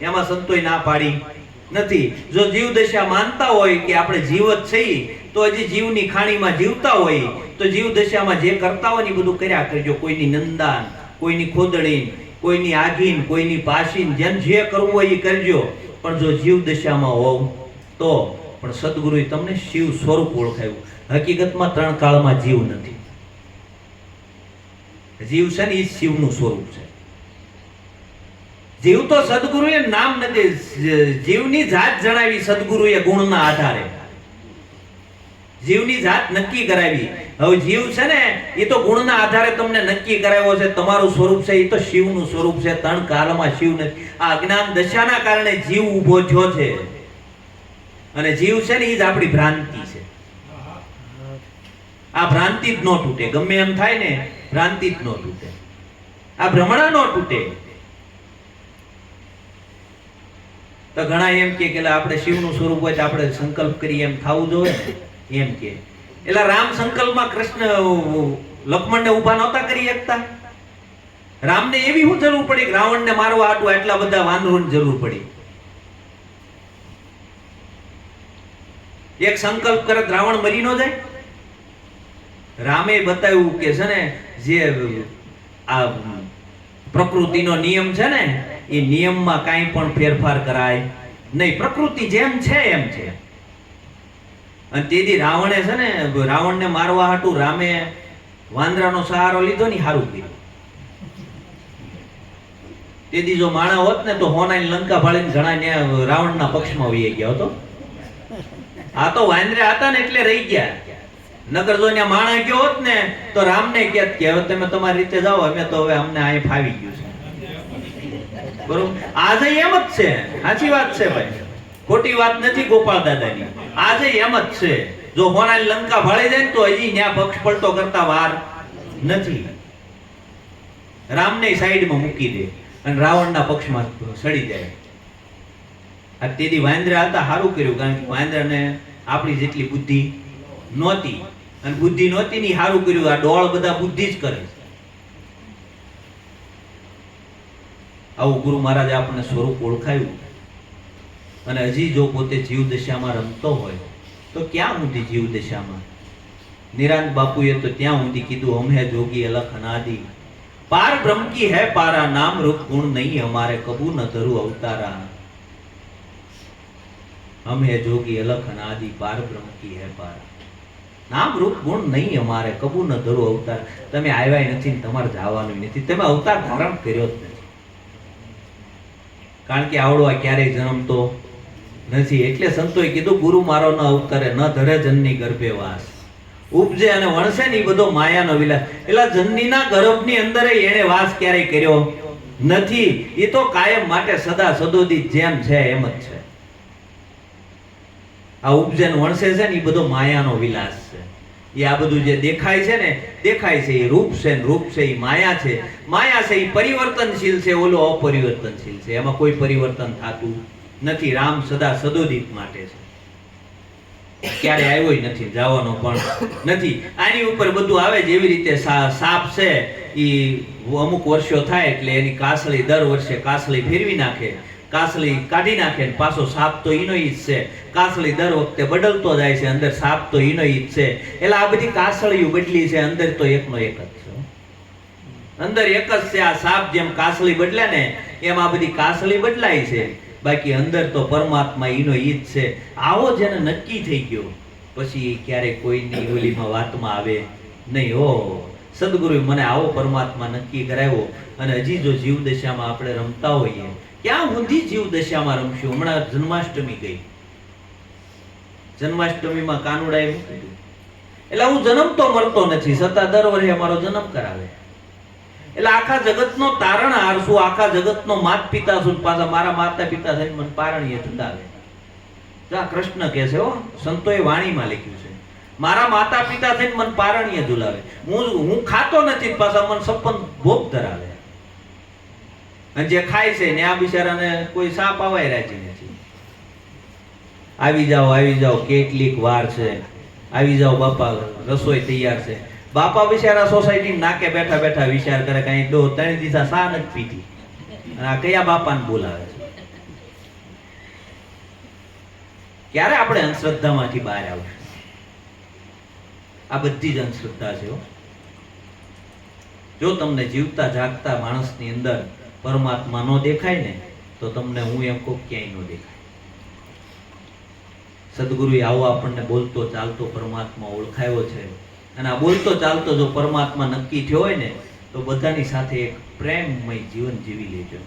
એમાં સંતોય ના પાડી નથી. જો જીવ દશા માનતા હોય કે આપણે જીવ જ છીએ, તો હજી જીવની ખાણીમાં જીવતા હોય તો જીવ દશામાં જે કરતા હોય ને બધું કર્યા કરજો. કોઈની નંદાન, કોઈની ખોદણી, કોઈની આગીન, કોઈની પાસીન, જેમ જે કરવું હોય એ કરજો. પણ જો જીવ દશામાં હોવ તો પણ સદગુરુએ તમને શિવ સ્વરૂપ ઓળખાયું. હકીકતમાં ત્રણ કાળમાં જીવ નથી. જીવ છે ને એ શિવનું સ્વરૂપ છે. જીવ તો સદગુરુએ નામ નથી, જીવની જાત જણાવી સદગુરુએ ગુણના આધારે. જીવની જાત નક્કી કરાવી. હવે જીવ છે ને એ તો ગુણના આધારે તમને નક્કી કરાવ્યો છે. તમારું સ્વરૂપ છે એ તો શિવનું સ્વરૂપ છે. ત્રણ કાળમાં શિવ નથી. આ અજ્ઞાન દશાના કારણે જીવ ઊભો થયો છે. અને જીવ છે ને એ જ આપણી ભ્રાંતિ છે. આ ભ્રાંતિ જ ન તૂટે. ગમે એમ થાય ને, ભ્રાંતિ જ ન તૂટે. આ ભ્રમણા ન તૂટે. તો ઘણા એમ કે આપણે શિવનું સ્વરૂપ હોય તો આપણે સંકલ્પ કરીએ એમ થવું જોઈએ ને, એમ કે. એટલે રામ સંકલ્પમાં કૃષ્ણ લક્ષ્મણને ઊભા નહોતા કરી શકતા. રામને એવી શું જરૂર પડી કે રાવણને મારવા આટલું આટલા બધા વાનરોની જરૂર પડી? એક સંકલ્પ કરત રાવણ મરી ન જાય? રામે બતાવ્યું કે છે ને જે આ પ્રકૃતિનો નિયમ છે ને એ નિયમમાં કાંઈ પણ ફેરફાર કરાય નહીં. પ્રકૃતિ જેમ છે એમ છે. અને તેથી રાવણે છે ને રાવણને મારવા હાટું રામે વાંદરાનો સહારો લીધો ને સારું કર્યું. તેથી જો માણા હોત ને તો હોનાની લંકા ભાળીને ઘણા રાવણના પક્ષમાં વહી ગયા હતો. આ તો વાંદરા હતા ને એટલે રહી ગયા. નગર જો ત્યાં માણા ગયો હોત ને તો રામને કહેત કે હવે તમે તમારી રીતે જાઓ, અમે તો હવે અમને અહીં ફાવી ગયું છે. બરોબર? આજે એમ જ છે. સાચી વાત છે ભાઈ, ખોટી વાત નથી ગોપાલ દાદાની. આજે એમ જ છે. જો હોનાની લંકા ભાળી જાય ને તો હજી ન્યા પક્ષ પલટો કરતા વાર નથી. રામને સાઈડમાં મૂકી દે અને રાવણના પક્ષમાં સડી જાય. આ તેથી વાંદરા હતા સારું કર્યું, કારણ કે વાંદરાને આપણી જેટલી બુદ્ધિ નહોતી, અને બુદ્ધિ નહોતી ની સારું કર્યું. આ ડોળ બધા બુદ્ધિ જ કરે છે. આવું ગુરુ મહારાજે આપણને સ્વરૂપ ઓળખાયું. અને હજી જો પોતે જીવ દશામાં રમતો હોય તો ક્યાં સુધી જીવ દશામાં? નિરાંત બાપુએ તો ત્યાં સુધી કીધું, હમ હે જોગી અલખ અનાદિ, પાર બ્રહ્મ કી હૈ પારા, નામ રૂપ ગુણ નહીં અમારે કબૂ ન ધરું અવતારા. હમ હે જોગી અલખ અનાદિ, પાર બ્રહ્મ કી હૈ પારા, નામ રૂપ ગુણ નહીં અમારે કબૂ ન ધરું અવતાર. તમે આવ્યા નથી, તમારે જવાનું નથી, તમે અવતાર ધારણ કર્યો જ નથી. કારણ કે આવડો આ ક્યારેય જન્મતો નથી. એટલે સંતોએ કીધું, ગુરુ મારો ન અવતરે, ન ધરે જનની ગર્ભે વાસ. ઉપજે અને વણસે ને એ બધો માયાનો વિલાસ. એટલે જનનીના ગર્ભની અંદર એને વાસ ક્યારેય કર્યો નથી. એ તો કાયમ માટે સદા સદોદી જેમ છે એમ જ છે. આ ઉપજે ને વણસે છે ને એ બધો માયાનો વિલાસ છે. એ આ બધું જે દેખાય છે ને, દેખાય છે એ રૂપ છે, રૂપ છે એ માયા છે. માયા છે એ પરિવર્તનશીલ છે, ઓલો અપરિવર્તનશીલ છે. એમાં કોઈ પરિવર્તન થતું નથી. રામ સદા સદોદિત માટે છે. ક્યારે આવ્યો નથી, જવાનો પણ નથી. આની ઉપર બધું આવે. જેવી રીતે સાપ છે એ અમુક વર્ષો થાય એટલે એની કાસળી દર વર્ષે કાસળી ફેરવી નાખે, કાસળી કાઢી નાખે, પાછો સાપ તો ઈનો ઈ જ છે. કાસળી દર વખતે બદલતો જાય છે, અંદર સાપ તો ઈનો ઈ જ છે. એટલે આ બધી કાસળીઓ બદલી છે, અંદર તો એકનો એક જ છે. અંદર એક જ છે. આ સાપ જેમ કાસળી બદલે ને એમ આ બધી કાસળી બદલાય છે. બાકી અંદર તો પરમાત્મા ઈનો ઈ જ છે. આવો જેને નક્કી થઈ ગયો પછી ક્યારેય કોઈની ઓલીમાં વાતમાં આવે નહીં. હો સદગુરુએ મને આવો પરમાત્મા નક્કી કરાવ્યો. અને હજી જો જીવ દશામાં આપણે રમતા હોઈએ, ક્યાં સુધી જીવ દશામાં રમશું? હમણાં જન્માષ્ટમી ગઈ. જન્માષ્ટમીમાં કાનુડાએ મૂકી દીધું. એટલે હું જન્મતો મરતો નથી, છતાં દર વર્ષે અમારો જન્મ કરાવે. એટલે આખા જગતનો તારણહાર છું, આખા જગતનો માત પિતા છું, પાછા મારા માતા પિતા થઈને મને પારણીએ ચડાવે. આ કૃષ્ણ કહે છે, હો સંતોએ વાણીમાં લખ્યું છે, મારા માતા પિતા થઈને મને પારણીએ ઝુલાવે. હું ખાતો નથી, પાછા મને સપન ભોગ ધરાવે. અને જે ખાય છે ને આ બિચારાને કોઈ સાપ આવાય રાજી નથી. આવી જાઓ કેટલીક વાર છે, આવી જાઓ બાપા, રસોઈ તૈયાર છે. બાપા બિચારા સોસાયટી નાકે બેઠા બેઠા વિચાર કરે, કઈ 2-3 દિવસ સા નથી પીધી, અને આ કયા બાપાને બોલાવે છે? ક્યારે આપણે અંધશ્રદ્ધામાંથી બહાર આવશું? આ બધી જ અંધશ્રદ્ધા છે. જો તમને જીવતા જાગતા માણસની અંદર પરમાત્મા નો દેખાય ને તો તમને હું એમ કહું ક્યાંય નો દેખાય. સદગુરુએ આવો આપણને બોલતો ચાલતો પરમાત્મા ઓળખાયો છે. અને આ બોલતો ચાલતો જો પરમાત્મા નક્કી થયો હોય ને તો બધાની સાથે એક પ્રેમમય જીવન જીવી લેજો.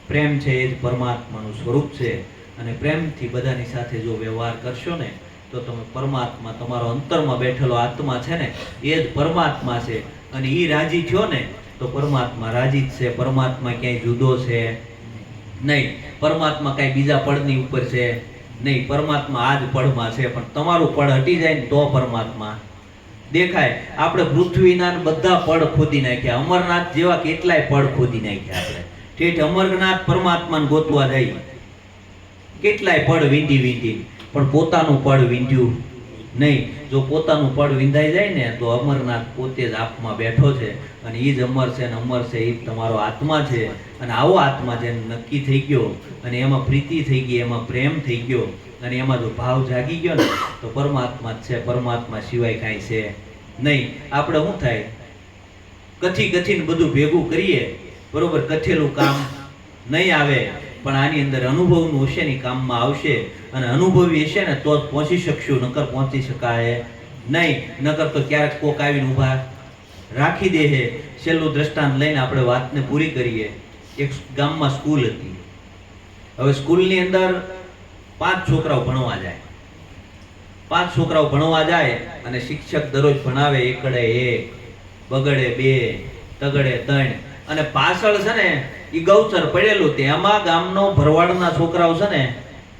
પ્રેમ છે એ જ પરમાત્માનું સ્વરૂપ છે, અને પ્રેમથી બધાની સાથે જો વ્યવહાર કરશો ને તો તમે પરમાત્મા, તમારો અંતરમાં બેઠેલો આત્મા છે ને એ જ પરમાત્મા છે, અને એ રાજી થયો ને તો પરમાત્મા રાજી જ છે. પરમાત્મા ક્યાંય જુદો છે નહીં, પરમાત્મા કાંઈ બીજા પડની ઉપર છે નહીં, પરમાત્મા આ જ પડમાં છે. પણ તમારું પડ હટી જાય ને તો પરમાત્મા દેખાય. આપણે પૃથ્વીના બધા પડ ખોદી નાખ્યા, અમરનાથ જેવા કેટલાય પડ ખોદી નાખ્યા. આપણે ઠેઠ અમરનાથ પરમાત્માને ગોતવા જઈએ, કેટલાય પડ વીંધી વીંધી, પણ પોતાનું પડ વીંધ્યું નહીં. જો પોતાનું પડ વિંધાઈ જાય ને તો અમરનાથ પોતે જ આપમાં બેઠો છે, અને એ જ અમર છે, અને અમર છે એ તમારો આત્મા છે. અને આવો આત્મા જેને નક્કી થઈ ગયો, અને એમાં પ્રીતિ થઈ ગઈ, એમાં પ્રેમ થઈ ગયો, અને એમાં જો ભાવ જાગી ગયો ને તો પરમાત્મા જ છે. પરમાત્મા સિવાય કાંઈ છે નહીં. આપણે શું થાય, કથીને બધું ભેગું કરીએ, બરોબર, કથેલું કામ નહીં આવે, પણ આની અંદર અનુભવનું હશે ને કામમાં આવશે. અને અનુભવી હશે ને તો જ પહોંચી શકશું, નકર પહોંચી શકાય નહીં. નકર તો ક્યારેક કોક આવીને ઊભા રાખી દે છે. છેલ્લું દ્રષ્ટાંત લઈને આપણે વાતને પૂરી કરીએ. એક ગામમાં સ્કૂલ હતી. હવે સ્કૂલની અંદર 5 છોકરાઓ ભણવા જાય. 5 છોકરાઓ ભણવા જાય અને શિક્ષક દરરોજ ભણાવે, એકડે 1, બગડે 2, તગડે 3, અને પાછળ છે ને એ ગૌચર પડેલું, તેમાં ગામનો ભરવાડના છોકરાઓ છે ને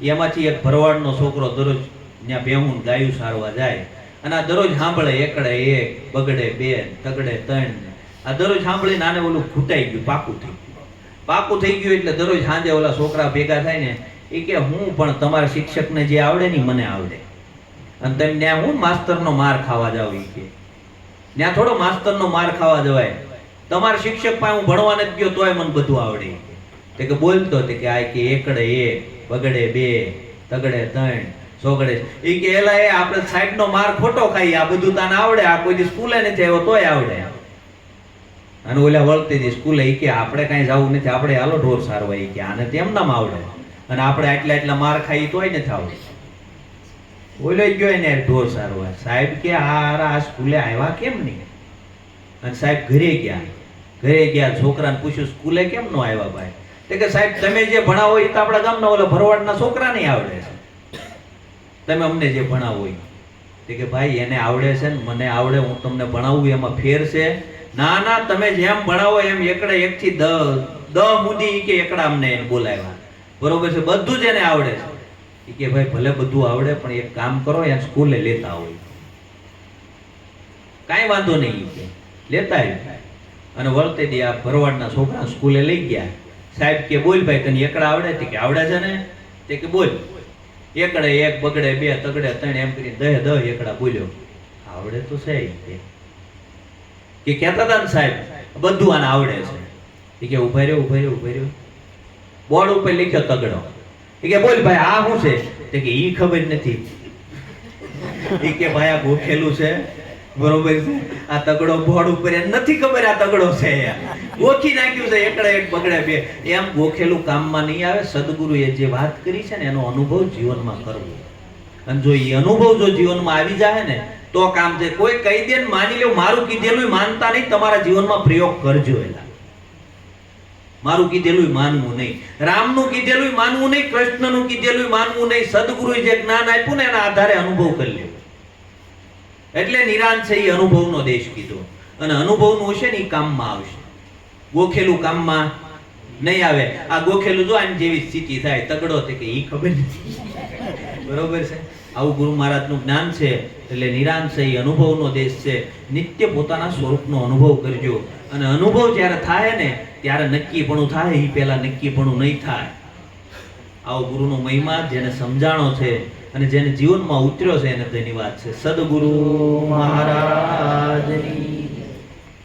એમાંથી એક ભરવાડનો છોકરો દરરોજ ત્યાં ભેહું ગાયું સારવા જાય, અને આ દરરોજ સાંભળે એકડે 1, બગડે 2, તગડે 3. આ દરરોજ સાંભળીને આને ઓલું ખૂટાઈ ગયું, પાકું થઈ ગયું. એટલે દરરોજ સાંજે ઓલા છોકરા ભેગા થાય ને એ કે હું પણ તમારા શિક્ષકને જે આવડે ને મને આવડે, અને તમે ત્યાં હું માસ્તરનો માર ખાવા જાવ. એ કે ત્યાં થોડો માસ્તરનો માર ખાવા જવાય. તમારા શિક્ષક પાસે હું ભણવા નથી ગયો તોય મને બધું આવડે. તે કે બોલતો તે કે આ કે એકડે 1, બગડે 2, તગડે 3, સોગડે. એ કે એલા એ આપણે સાહેબનો માર ખોટો ખાઈ, આ બધું તને આવડે, આ કોઈ સ્કૂલે નથી આવ્યો તોય આવડે. અને ઓલા વળતી હતી સ્કૂલે. એ કે આપણે કાંઈ જવું નથી, આપણે હાલો ઢોર સારવા. એ કે આને તેમ નામ આવડે, અને આપણે આટલા માર ખાઈ તોય નથી આવડે. ઓલો ગયો ને ઢોર સારવા. સાહેબ કે આ સ્કૂલે આવ્યા કેમ નહીં? અને સાહેબ ઘરે ગયા, છોકરાને પૂછ્યું સ્કૂલે કેમ ન આવ્યા ભાઈ? તે કે સાહેબ તમે જે ભણાવો એ તો આપણા ગામના ઓલા ભરવાડના છોકરા નહીં આવડે છે, તમે અમને જે ભણાવો એ. તે કે ભાઈ એને આવડે છે ને મને આવડે, હું તમને ભણાવું, એમાં ફેર છે? ના, તમે જેમ ભણાવો એમ એકડે 1 થી 10 મુદી કે એકડા અમને બોલાવ્યા, બરોબર છે, બધું જ એને આવડે છે. એ કે ભાઈ ભલે બધું આવડે, પણ એક કામ કરો, એને સ્કૂલે લેતા હોય. કાંઈ વાંધો નહીં કે લેતા આવ્યું. અને વળતે દી આ ભરવાડના છોકરા સ્કૂલે લઈ ગયા. સાહેબ કે બોલ ભાઈ તને એકડા આવડે? તે કે આવડે છે ને. તે કે બોલ. એકડે 1, બગડે 2, તગડે 3 એમ કરી 10 એકડા બોલ્યો. આવડે તો છે કે કહેતા હતા ને સાહેબ બધું આને આવડે છે. એ કે ઉભા રહ્યો, બોર્ડ ઉપર લખ્યો તગડો. એ કે બોલ ભાઈ આ શું છે? તે કે ઈ ખબર નથી. એ કે ભાઈ આ ગોખેલું છે, બરોબર છે, આ તગડો બોર્ડ ઉપર નથી ખબર આ તગડો છે, ગોખી નાખ્યું છે એકડે 1, બગડે 2. એમ ગોખેલું કામમાં નહીં આવે. સદગુરુએ જે વાત કરી છે ને એનો અનુભવ જીવનમાં કરવો, અને જો એ અનુભવ જો જીવનમાં આવી જાય ને તો કામ છે. કોઈ કહી દે ને માની લો, મારું કીધેલું માનતા નહીં, તમારા જીવનમાં પ્રયોગ કરજો. એલા મારું કીધેલું માનવું નહીં, રામનું કીધેલું માનવું નહીં, કૃષ્ણનું કીધેલું માનવું નહીં. સદગુરુએ જે જ્ઞાન આપ્યું ને એના આધારે અનુભવ કરી લેવો. એટલે નિરાંત છે એ અનુભવનો દેશ કીધો, અને અનુભવનું હશે ને એ કામમાં આવશે, ગોખેલું કામમાં નહીં આવે. આ ગોખેલું જો આની જેવી સ્થિતિ થાય, તગડો તે કે ઈ ખબર નથી, બરોબર છે. આવું ગુરુ મહારાજનું જ્ઞાન છે. એટલે નિરાંત છે એ અનુભવનો દેશ છે. નિત્ય પોતાના સ્વરૂપનો અનુભવ કરજો, અને અનુભવ જ્યારે થાય ને ત્યારે નક્કીપણું થાય, એ પહેલા નક્કીપણું નહીં થાય. આવો ગુરુનો મહિમા જેને સમજાણો છે અને જેને જીવનમાં ઉતર્યો છે એને ધન્યવાદ છે. સદગુરુ મહારાજની